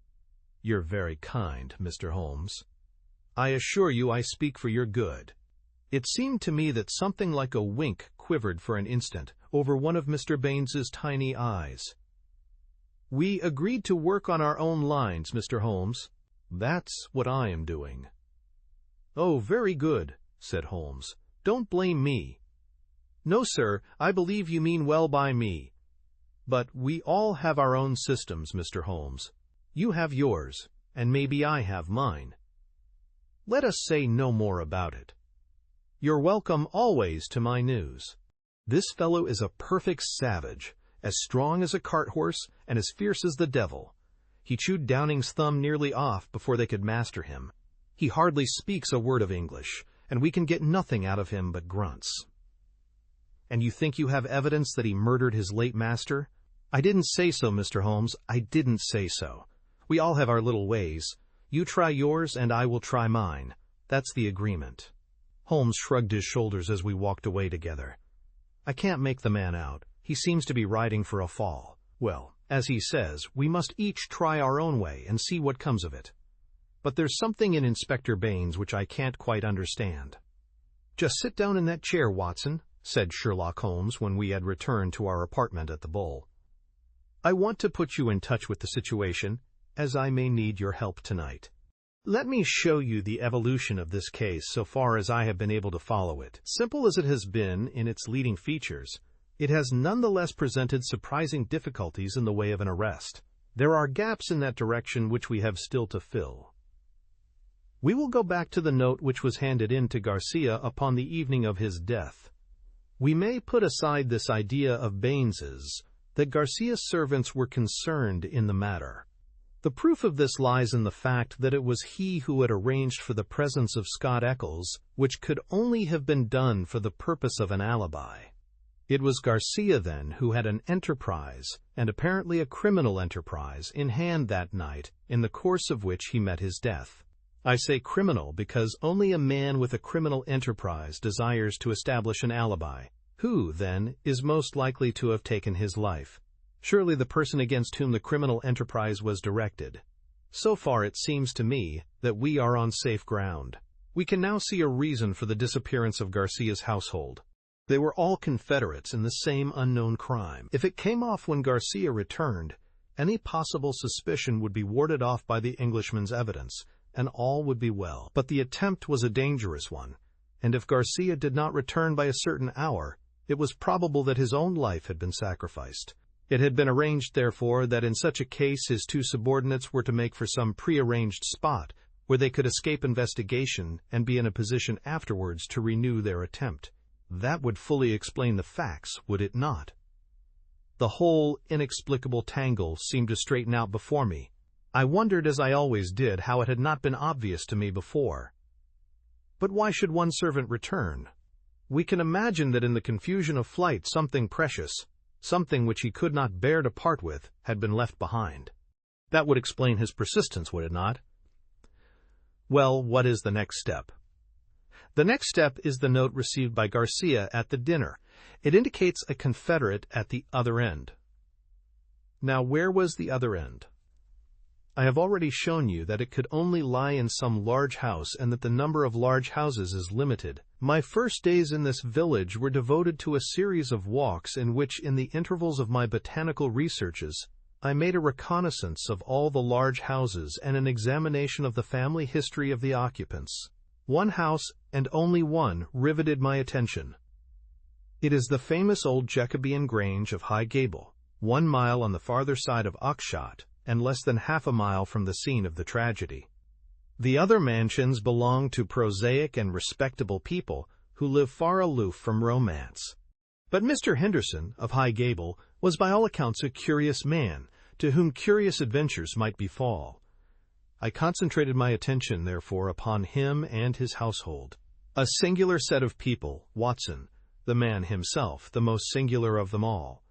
"You're very kind, Mr. Holmes. I assure you I speak for your good." It seemed to me that something like a wink quivered for an instant over one of Mr. Baines's tiny eyes. "We agreed to work on our own lines, Mr. Holmes. That's what I am doing." "Oh, very good," said Holmes. "Don't blame me." "No, sir, I believe you mean well by me. But we all have our own systems, Mr. Holmes. You have yours, and maybe I have mine. Let us say no more about it. You're welcome always to my news. This fellow is a perfect savage, as strong as a cart horse and as fierce as the devil. He chewed Downing's thumb nearly off before they could master him. He hardly speaks a word of English, and we can get nothing out of him but grunts." "And you think you have evidence that he murdered his late master?" "I didn't say so, Mr. Holmes. I didn't say so. We all have our little ways. You try yours, and I will try mine. That's the agreement." Holmes shrugged his shoulders as we walked away together. "I can't make the man out. He seems to be riding for a fall. Well, as he says, we must each try our own way and see what comes of it. But there's something in Inspector Baines which I can't quite understand." "Just sit down in that chair, Watson," said Sherlock Holmes when we had returned to our apartment at the Bull. "I want to put you in touch with the situation, as I may need your help tonight. Let me show you the evolution of this case so far as I have been able to follow it. Simple as it has been in its leading features, it has nonetheless presented surprising difficulties in the way of an arrest. There are gaps in that direction which we have still to fill. We will go back to the note which was handed in to Garcia upon the evening of his death. We may put aside this idea of Baines's, that Garcia's servants were concerned in the matter. The proof of this lies in the fact that it was he who had arranged for the presence of Scott Eccles, which could only have been done for the purpose of an alibi. It was Garcia, then, who had an enterprise, and apparently a criminal enterprise, in hand that night, in the course of which he met his death. I say criminal because only a man with a criminal enterprise desires to establish an alibi. Who, then, is most likely to have taken his life? Surely the person against whom the criminal enterprise was directed. So far it seems to me that we are on safe ground. We can now see a reason for the disappearance of Garcia's household. They were all confederates in the same unknown crime. If it came off when Garcia returned, any possible suspicion would be warded off by the Englishman's evidence, and all would be well. But the attempt was a dangerous one, and if Garcia did not return by a certain hour, it was probable that his own life had been sacrificed. It had been arranged, therefore, that in such a case his two subordinates were to make for some prearranged spot where they could escape investigation and be in a position afterwards to renew their attempt. That would fully explain the facts, would it not? The whole inexplicable tangle seemed to straighten out before me. I wondered, as I always did, how it had not been obvious to me before. But why should one servant return? We can imagine that in the confusion of flight something precious, something which he could not bear to part with, had been left behind. That would explain his persistence, would it not? Well, what is the next step? The next step is the note received by Garcia at the dinner. It indicates a confederate at the other end. Now, where was the other end? I have already shown you that it could only lie in some large house and that the number of large houses is limited. My first days in this village were devoted to a series of walks in which, in the intervals of my botanical researches, I made a reconnaissance of all the large houses and an examination of the family history of the occupants. One house, and only one, riveted my attention. It is the famous old Jacobean Grange of High Gable, 1 mile on the farther side of Oxshott and less than half a mile from the scene of the tragedy. The other mansions belong to prosaic and respectable people who live far aloof from romance. But Mr. Henderson of High Gable was by all accounts a curious man, to whom curious adventures might befall. I concentrated my attention, therefore, upon him and his household. A singular set of people, Watson, the man himself, the most singular of them all.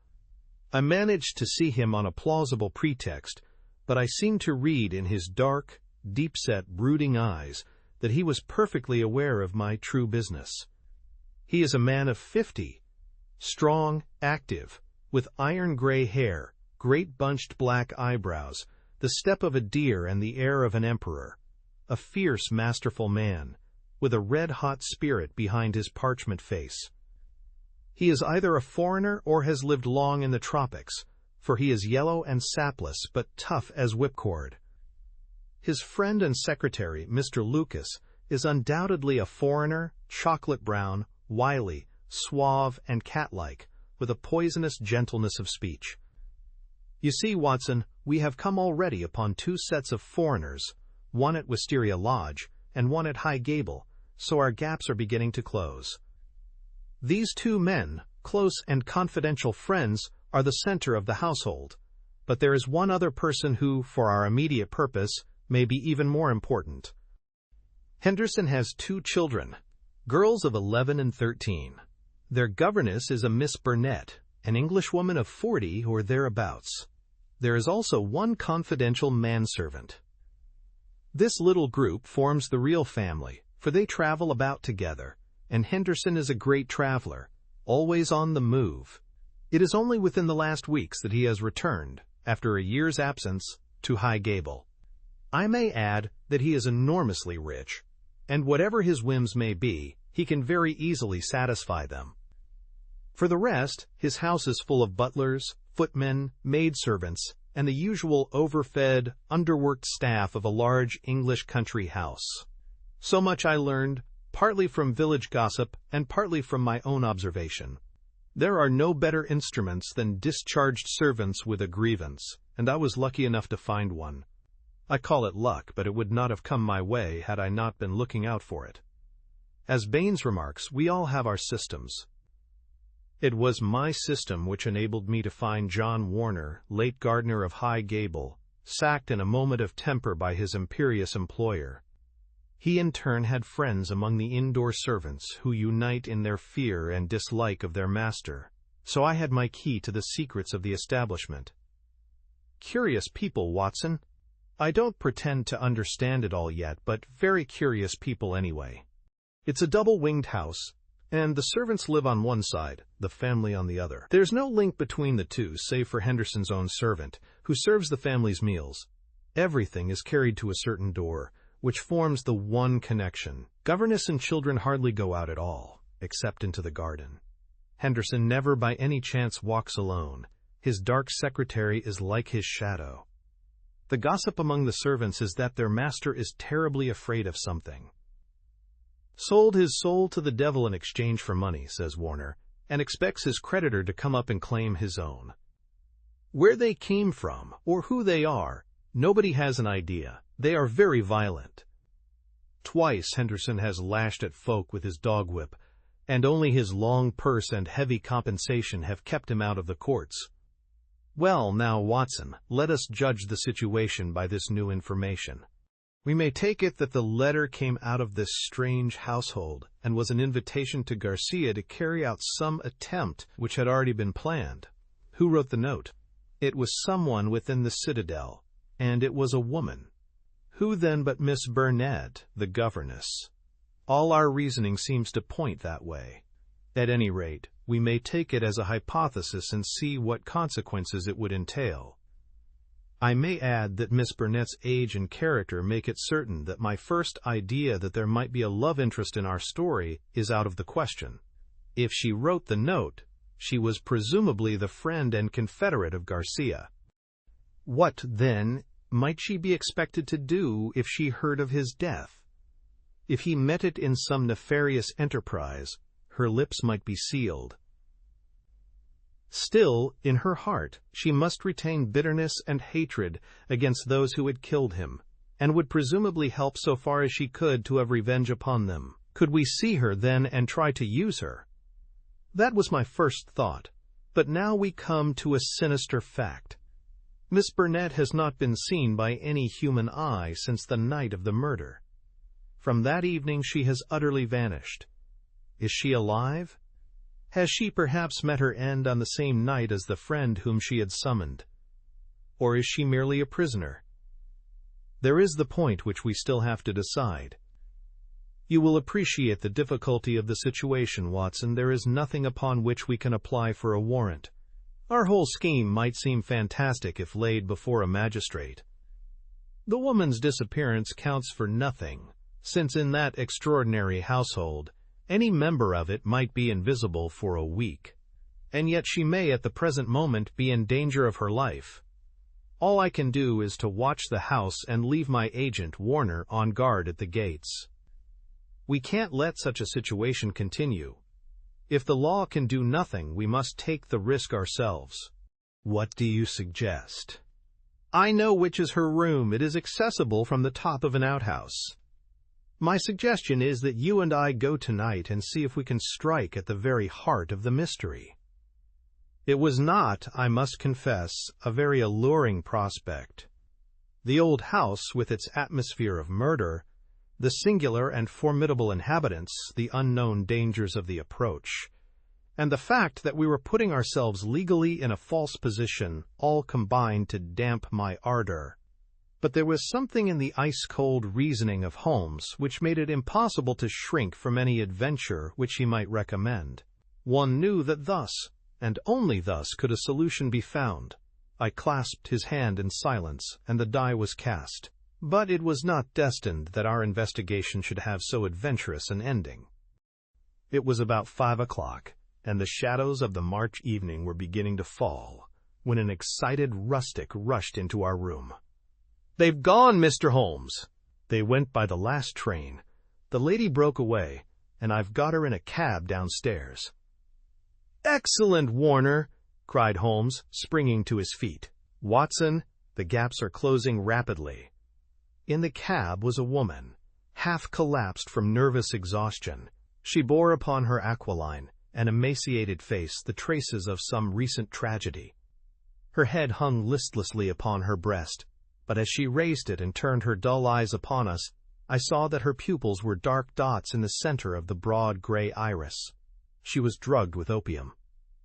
I managed to see him on a plausible pretext, but I seemed to read in his dark, deep-set, brooding eyes that he was perfectly aware of my true business. He is a man of 50, strong, active, with iron-gray hair, great bunched black eyebrows, the step of a deer and the air of an emperor, a fierce, masterful man, with a red-hot spirit behind his parchment face. He is either a foreigner or has lived long in the tropics, for he is yellow and sapless but tough as whipcord. His friend and secretary, Mr. Lucas, is undoubtedly a foreigner, chocolate-brown, wily, suave, and cat-like, with a poisonous gentleness of speech. You see, Watson, we have come already upon 2 sets of foreigners, one at Wisteria Lodge and one at High Gable, so our gaps are beginning to close. These 2 men, close and confidential friends, are the center of the household, but there is one other person who, for our immediate purpose, may be even more important. Henderson has 2 children, girls of 11 and 13. Their governess is a Miss Burnett, an Englishwoman of 40 or thereabouts. There is also one confidential manservant. This little group forms the real family, for they travel about together, and Henderson is a great traveler, always on the move. It is only within the last weeks that he has returned, after a year's absence, to High Gable. I may add that he is enormously rich, and whatever his whims may be, he can very easily satisfy them. For the rest, his house is full of butlers, footmen, maidservants, and the usual overfed, underworked staff of a large English country house. So much I learned, partly from village gossip and partly from my own observation. There are no better instruments than discharged servants with a grievance, and I was lucky enough to find one. I call it luck, but it would not have come my way had I not been looking out for it. As Baines remarks, we all have our systems. It was my system which enabled me to find John Warner, late gardener of High Gable, sacked in a moment of temper by his imperious employer. He in turn had friends among the indoor servants who unite in their fear and dislike of their master, so I had my key to the secrets of the establishment. Curious people, Watson. I don't pretend to understand it all yet, but very curious people anyway. It's a double-winged house, and the servants live on one side, the family on the other. There's no link between the two, save for Henderson's own servant, who serves the family's meals. Everything is carried to a certain door, which forms the one connection. Governess and children hardly go out at all, except into the garden. Henderson never by any chance walks alone. His dark secretary is like his shadow. The gossip among the servants is that their master is terribly afraid of something. Sold his soul to the devil in exchange for money, says Warner, and expects his creditor to come up and claim his own. Where they came from, or who they are, nobody has an idea. They are very violent. Twice Henderson has lashed at folk with his dog whip, and only his long purse and heavy compensation have kept him out of the courts. Well, now, Watson, let us judge the situation by this new information. We may take it that the letter came out of this strange household and was an invitation to Garcia to carry out some attempt which had already been planned. Who wrote the note? It was someone within the citadel, and it was a woman. Who then but Miss Burnett, the governess? All our reasoning seems to point that way. At any rate, we may take it as a hypothesis and see what consequences it would entail. I may add that Miss Burnett's age and character make it certain that my first idea that there might be a love interest in our story is out of the question. If she wrote the note, she was presumably the friend and confederate of Garcia. What, then, might she be expected to do if she heard of his death? If he met it in some nefarious enterprise, her lips might be sealed, Still, in her heart, she must retain bitterness and hatred against those who had killed him, and would presumably help so far as she could to have revenge upon them. Could we see her then and try to use her? That was my first thought, but now we come to a sinister fact. Miss Burnett has not been seen by any human eye since the night of the murder. From that evening she has utterly vanished. Is she alive? Has she perhaps met her end on the same night as the friend whom she had summoned? Or is she merely a prisoner? There is the point which we still have to decide. You will appreciate the difficulty of the situation, Watson. There is nothing upon which we can apply for a warrant. Our whole scheme might seem fantastic if laid before a magistrate. The woman's disappearance counts for nothing, since in that extraordinary household, any member of it might be invisible for a week, and yet she may at the present moment be in danger of her life. All I can do is to watch the house and leave my agent, Warner, on guard at the gates. We can't let such a situation continue. If the law can do nothing, we must take the risk ourselves. What do you suggest? I know which is her room. It is accessible from the top of an outhouse. My suggestion is that you and I go tonight and see if we can strike at the very heart of the mystery. It was not, I must confess, a very alluring prospect. The old house, with its atmosphere of murder, the singular and formidable inhabitants, the unknown dangers of the approach, and the fact that we were putting ourselves legally in a false position, all combined to damp my ardor. But there was something in the ice-cold reasoning of Holmes which made it impossible to shrink from any adventure which he might recommend. One knew that thus, and only thus, could a solution be found. I clasped his hand in silence, and the die was cast. But it was not destined that our investigation should have so adventurous an ending. It was about 5 o'clock, and the shadows of the March evening were beginning to fall, when an excited rustic rushed into our room. "They've gone, Mr. Holmes." "They went by the last train. The lady broke away, and I've got her in a cab downstairs." "Excellent, Warner!" cried Holmes, springing to his feet. "Watson, the gaps are closing rapidly." In the cab was a woman, half collapsed from nervous exhaustion. She bore upon her aquiline and emaciated face the traces of some recent tragedy. Her head hung listlessly upon her breast, but as she raised it and turned her dull eyes upon us, I saw that her pupils were dark dots in the center of the broad gray iris. She was drugged with opium.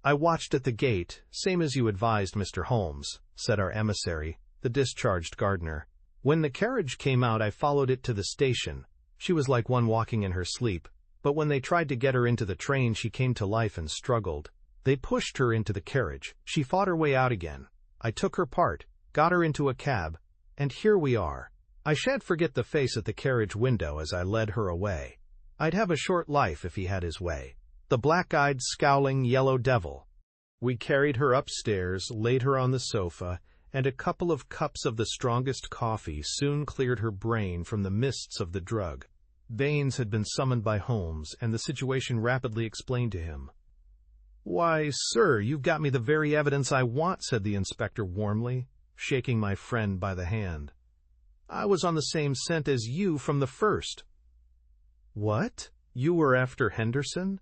"I watched at the gate, same as you advised, Mr. Holmes," said our emissary, the discharged gardener. "When the carriage came out, I followed it to the station. She was like one walking in her sleep, but when they tried to get her into the train, she came to life and struggled. They pushed her into the carriage. She fought her way out again. I took her part, got her into a cab, and here we are. I shan't forget the face at the carriage window as I led her away. I'd have a short life if he had his way. The black-eyed, scowling yellow devil." We carried her upstairs, laid her on the sofa, and a couple of cups of the strongest coffee soon cleared her brain from the mists of the drug. Baines had been summoned by Holmes, and the situation rapidly explained to him. "Why, sir, you've got me the very evidence I want," said the inspector warmly, shaking my friend by the hand. "I was on the same scent as you from the first." "What? You were after Henderson?"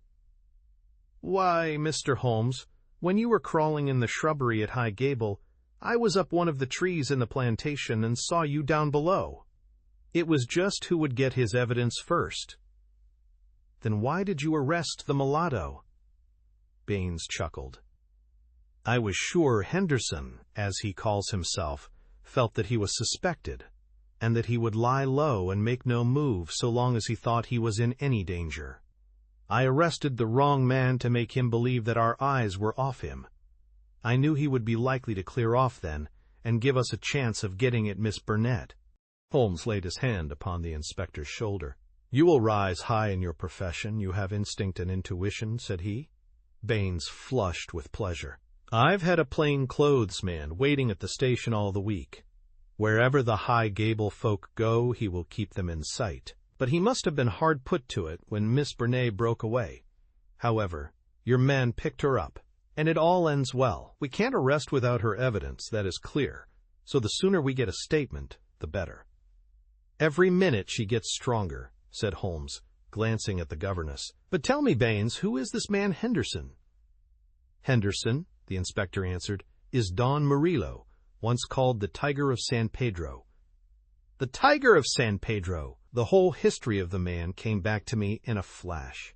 "Why, Mr. Holmes, when you were crawling in the shrubbery at High Gable, I was up one of the trees in the plantation and saw you down below. It was just who would get his evidence first." "Then why did you arrest the mulatto?" Baines chuckled. "I was sure Henderson, as he calls himself, felt that he was suspected, and that he would lie low and make no move so long as he thought he was in any danger. I arrested the wrong man to make him believe that our eyes were off him. I knew he would be likely to clear off then, and give us a chance of getting at Miss Burnett." Holmes laid his hand upon the inspector's shoulder. "You will rise high in your profession. You have instinct and intuition," said he. Baines flushed with pleasure. "I've had a plain clothes man waiting at the station all the week. Wherever the High Gable folk go, he will keep them in sight. But he must have been hard put to it when Miss Burnett broke away. However, your man picked her up, and it all ends well. We can't arrest without her evidence, that is clear, so the sooner we get a statement, the better." "Every minute she gets stronger," said Holmes, glancing at the governess. "But tell me, Baines, who is this man Henderson?" "Henderson," the inspector answered, "is Don Murillo, once called the Tiger of San Pedro." The Tiger of San Pedro! The whole history of the man came back to me in a flash.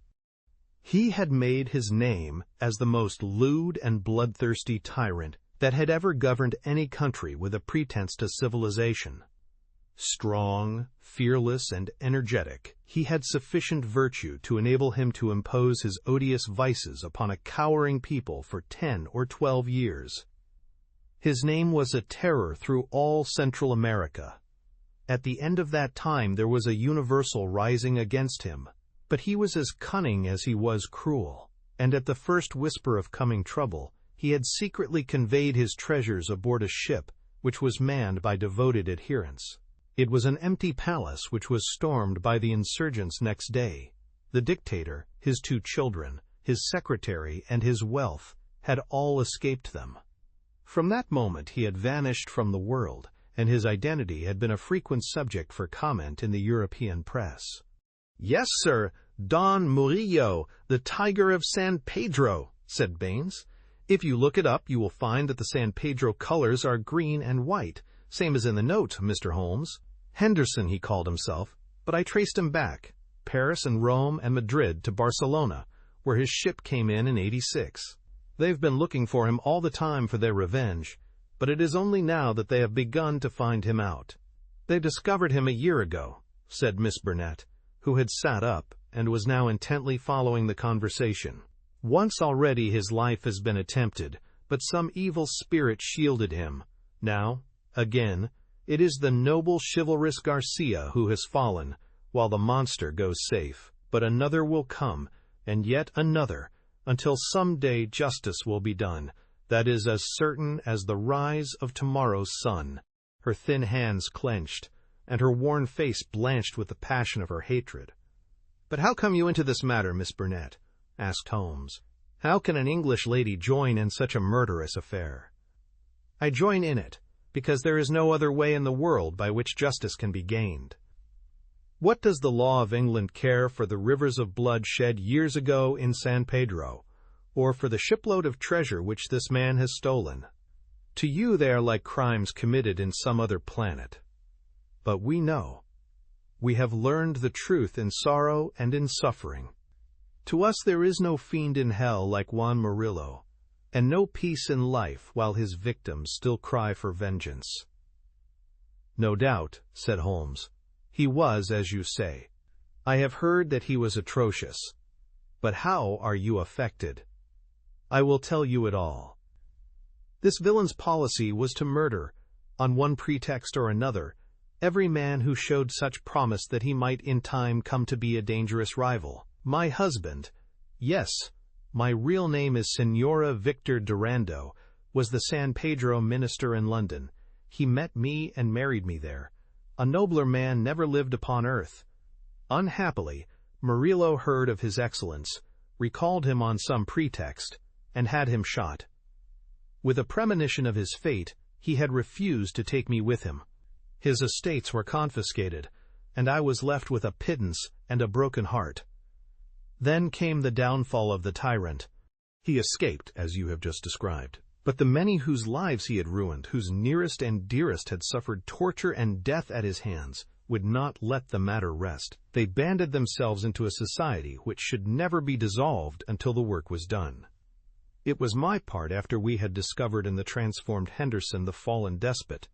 He had made his name as the most lewd and bloodthirsty tyrant that had ever governed any country with a pretense to civilization. Strong, fearless, and energetic, he had sufficient virtue to enable him to impose his odious vices upon a cowering people for 10 or 12 years. His name was a terror through all Central America. At the end of that time there was a universal rising against him, but he was as cunning as he was cruel, and at the first whisper of coming trouble, he had secretly conveyed his treasures aboard a ship which was manned by devoted adherents. It was an empty palace which was stormed by the insurgents next day. The dictator, his 2 children, his secretary, and his wealth had all escaped them. From that moment he had vanished from the world, and his identity had been a frequent subject for comment in the European press. "Yes, sir, Don Murillo, the Tiger of San Pedro," said Baines. "If you look it up, you will find that the San Pedro colors are green and white, same as in the note, Mr. Holmes. Henderson, he called himself, but I traced him back, Paris and Rome and Madrid to Barcelona, where his ship came in '86. They've been looking for him all the time for their revenge, but it is only now that they have begun to find him out." "They discovered him a year ago," said Miss Burnett, who had sat up and was now intently following the conversation. "Once already his life has been attempted, but some evil spirit shielded him. Now, again, it is the noble chivalrous Garcia who has fallen, while the monster goes safe. But another will come, and yet another, until some day justice will be done. That is as certain as the rise of tomorrow's sun." Her thin hands clenched, and her worn face blanched with the passion of her hatred. "But how come you into this matter, Miss Burnett?" asked Holmes. "How can an English lady join in such a murderous affair?" "I join in it because there is no other way in the world by which justice can be gained. What does the law of England care for the rivers of blood shed years ago in San Pedro, or for the shipload of treasure which this man has stolen? To you they are like crimes committed in some other planet. But we know. We have learned the truth in sorrow and in suffering. To us there is no fiend in hell like Juan Murillo, and no peace in life while his victims still cry for vengeance." "No doubt," said Holmes. "He was, as you say. I have heard that he was atrocious. But how are you affected? I will tell you it all. This villain's policy was to murder, on one pretext or another, every man who showed such promise that he might in time come to be a dangerous rival. My husband, yes, my real name is Signora Victor Durando, was the San Pedro minister in London. He met me and married me there. A nobler man never lived upon earth. Unhappily, Murillo heard of his excellence, recalled him on some pretext, and had him shot. With a premonition of his fate, he had refused to take me with him. His estates were confiscated, and I was left with a pittance and a broken heart. Then came the downfall of the tyrant. He escaped, as you have just described. But the many whose lives he had ruined, whose nearest and dearest had suffered torture and death at his hands, would not let the matter rest. They banded themselves into a society which should never be dissolved until the work was done. It was my part, after we had discovered in the transformed Henderson the fallen despot,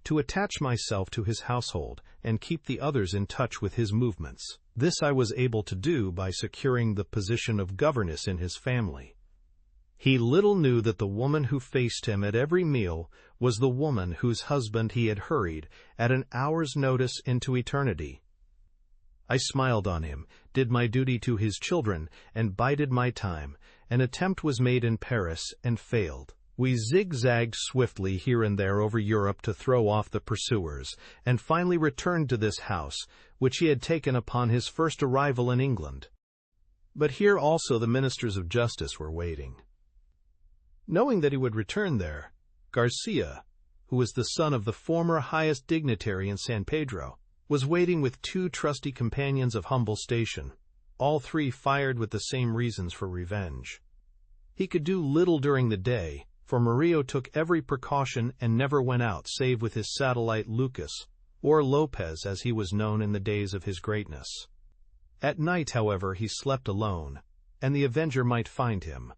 to attach myself to his household and keep the others in touch with his movements. This I was able to do by securing the position of governess in his family. He little knew that the woman who faced him at every meal was the woman whose husband he had hurried at an hour's notice into eternity. I smiled on him, did my duty to his children, and bided my time. An attempt was made in Paris and failed. We zigzagged swiftly here and there over Europe to throw off the pursuers, and finally returned to this house, which he had taken upon his first arrival in England. But here also the ministers of justice were waiting. Knowing that he would return there, Garcia, who was the son of the former highest dignitary in San Pedro, was waiting with 2 trusty companions of humble station, all 3 fired with the same reasons for revenge. He could do little during the day, for Murillo took every precaution and never went out save with his satellite Lucas, or Lopez as he was known in the days of his greatness. At night, however, he slept alone, and the avenger might find him.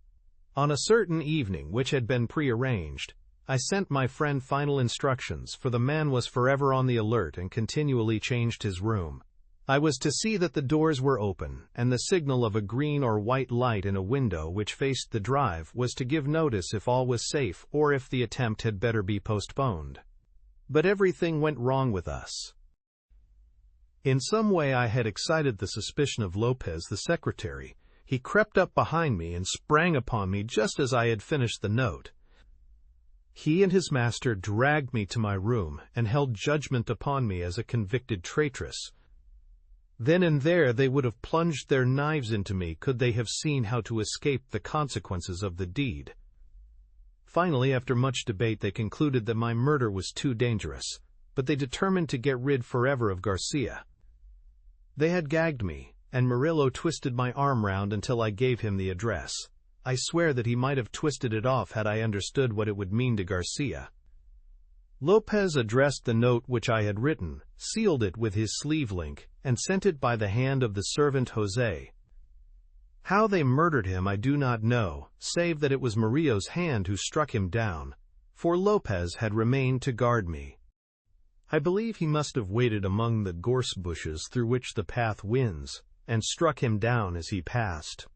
On a certain evening, which had been prearranged, I sent my friend final instructions, for the man was forever on the alert and continually changed his room. I was to see that the doors were open, and the signal of a green or white light in a window which faced the drive was to give notice if all was safe or if the attempt had better be postponed. But everything went wrong with us. In some way I had excited the suspicion of Lopez, the secretary. He crept up behind me and sprang upon me just as I had finished the note. He and his master dragged me to my room and held judgment upon me as a convicted traitress. Then and there they would have plunged their knives into me could they have seen how to escape the consequences of the deed. Finally, after much debate, they concluded that my murder was too dangerous, but they determined to get rid forever of Garcia. They had gagged me, and Murillo twisted my arm round until I gave him the address. I swear that he might have twisted it off had I understood what it would mean to Garcia. Lopez addressed the note which I had written, sealed it with his sleeve link, and sent it by the hand of the servant Jose. How they murdered him I do not know, save that it was Murillo's hand who struck him down, for Lopez had remained to guard me. I believe he must have waited among the gorse bushes through which the path winds, and struck him down as he passed.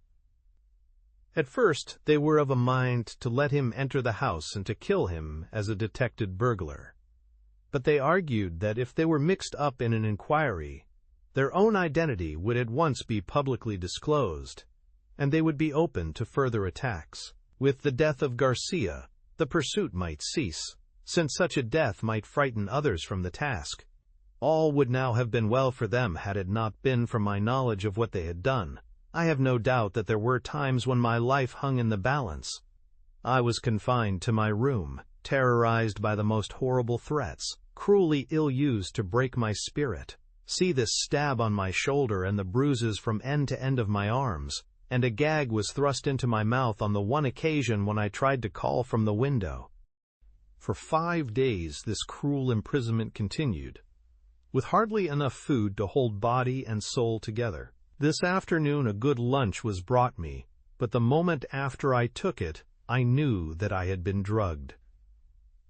At first they were of a mind to let him enter the house and to kill him as a detected burglar. But they argued that if they were mixed up in an inquiry, their own identity would at once be publicly disclosed, and they would be open to further attacks. With the death of Garcia, the pursuit might cease, since such a death might frighten others from the task. All would now have been well for them had it not been for my knowledge of what they had done. I have no doubt that there were times when my life hung in the balance. I was confined to my room, terrorized by the most horrible threats, cruelly ill-used to break my spirit. See this stab on my shoulder and the bruises from end to end of my arms, and a gag was thrust into my mouth on the one occasion when I tried to call from the window. For 5 days this cruel imprisonment continued, with hardly enough food to hold body and soul together. This afternoon a good lunch was brought me, but the moment after I took it, I knew that I had been drugged.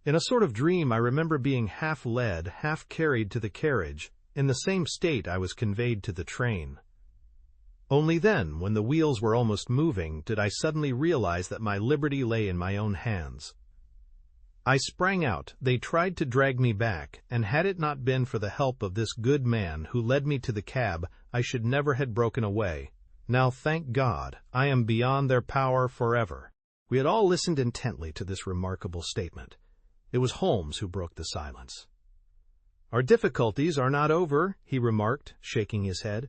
In a sort of dream I remember being half led, half carried to the carriage. In the same state I was conveyed to the train. Only then, when the wheels were almost moving, did I suddenly realize that my liberty lay in my own hands. I sprang out, they tried to drag me back, and had it not been for the help of this good man who led me to the cab, I should never have broken away. Now, thank God, I am beyond their power forever. We had all listened intently to this remarkable statement. It was Holmes who broke the silence. Our difficulties are not over, he remarked, shaking his head.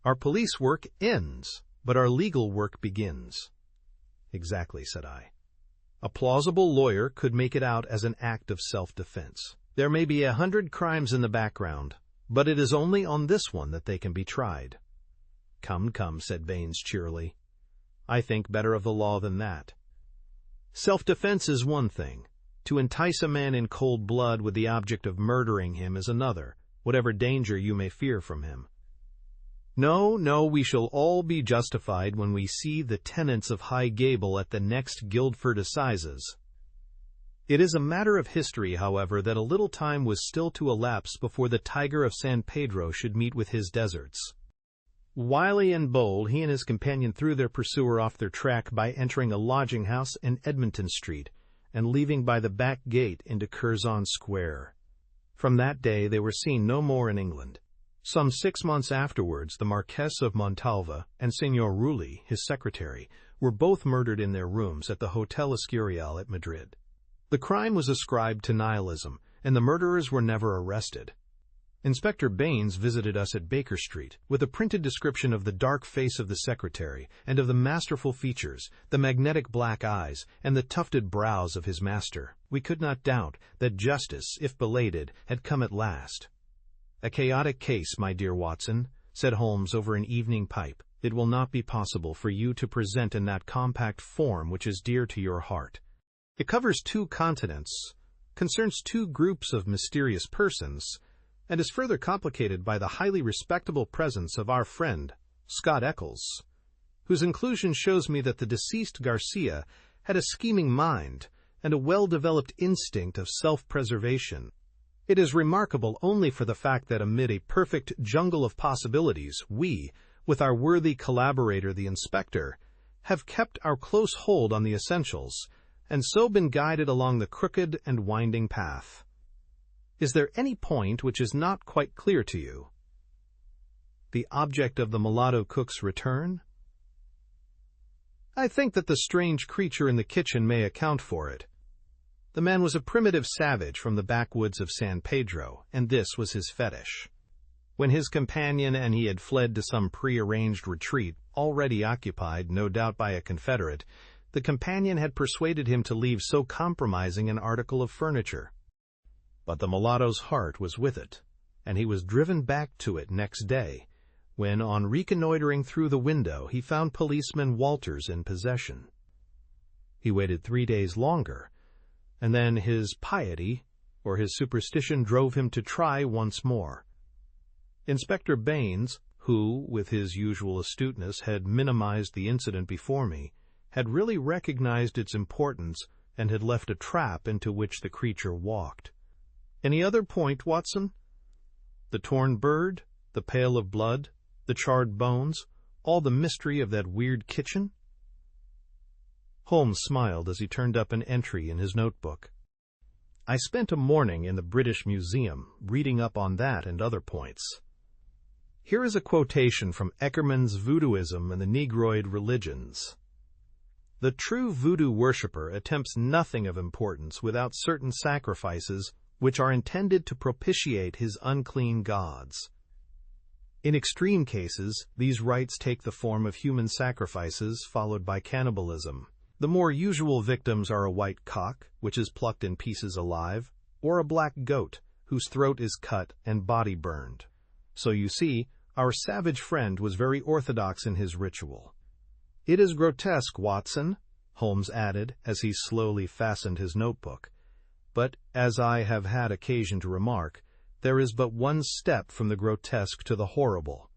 Our police work ends, but our legal work begins. Exactly, said I. A plausible lawyer could make it out as an act of self-defense. There may be 100 crimes in the background, but it is only on this one that they can be tried. Come, come, said Baines cheerily. I think better of the law than that. Self-defense is one thing. To entice a man in cold blood with the object of murdering him is another, whatever danger you may fear from him. No, no, we shall all be justified when we see the tenants of High Gable at the next Guildford Assizes. It is a matter of history, however, that a little time was still to elapse before the tiger of San Pedro should meet with his deserts. Wily and bold, he and his companion threw their pursuer off their track by entering a lodging-house in Edmonton Street and leaving by the back gate into Curzon Square. From that day they were seen no more in England. Some 6 months afterwards, the Marquess of Montalva and Señor Rulli, his secretary, were both murdered in their rooms at the Hotel Escurial at Madrid. The crime was ascribed to nihilism, and the murderers were never arrested. Inspector Baines visited us at Baker Street, with a printed description of the dark face of the secretary and of the masterful features, the magnetic black eyes, and the tufted brows of his master. We could not doubt that justice, if belated, had come at last. "A chaotic case, my dear Watson," said Holmes over an evening pipe. "It will not be possible for you to present in that compact form which is dear to your heart. It covers 2 continents, concerns 2 groups of mysterious persons, and is further complicated by the highly respectable presence of our friend, Scott Eccles, whose inclusion shows me that the deceased Garcia had a scheming mind and a well-developed instinct of self-preservation. It is remarkable only for the fact that amid a perfect jungle of possibilities, we, with our worthy collaborator the inspector, have kept our close hold on the essentials, and so been guided along the crooked and winding path. Is there any point which is not quite clear to you? The object of the mulatto cook's return? I think that the strange creature in the kitchen may account for it. The man was a primitive savage from the backwoods of San Pedro, and this was his fetish. When his companion and he had fled to some prearranged retreat, already occupied, no doubt by a Confederate, the companion had persuaded him to leave so compromising an article of furniture. But the mulatto's heart was with it, and he was driven back to it next day, when, on reconnoitering through the window, he found policeman Walters in possession. He waited 3 days longer, and then his piety, or his superstition, drove him to try once more. Inspector Baines, who, with his usual astuteness, had minimized the incident before me, had really recognized its importance and had left a trap into which the creature walked. Any other point, Watson? The torn bird, the pail of blood, the charred bones, all the mystery of that weird kitchen? Holmes smiled as he turned up an entry in his notebook. I spent a morning in the British Museum, reading up on that and other points. Here is a quotation from Eckermann's Voodooism and the Negroid Religions. The true voodoo worshipper attempts nothing of importance without certain sacrifices which are intended to propitiate his unclean gods. In extreme cases, these rites take the form of human sacrifices followed by cannibalism. The more usual victims are a white cock, which is plucked in pieces alive, or a black goat, whose throat is cut and body burned. So you see, our savage friend was very orthodox in his ritual. It is grotesque, Watson, Holmes added as he slowly fastened his notebook. But, as I have had occasion to remark, there is but one step from the grotesque to the horrible.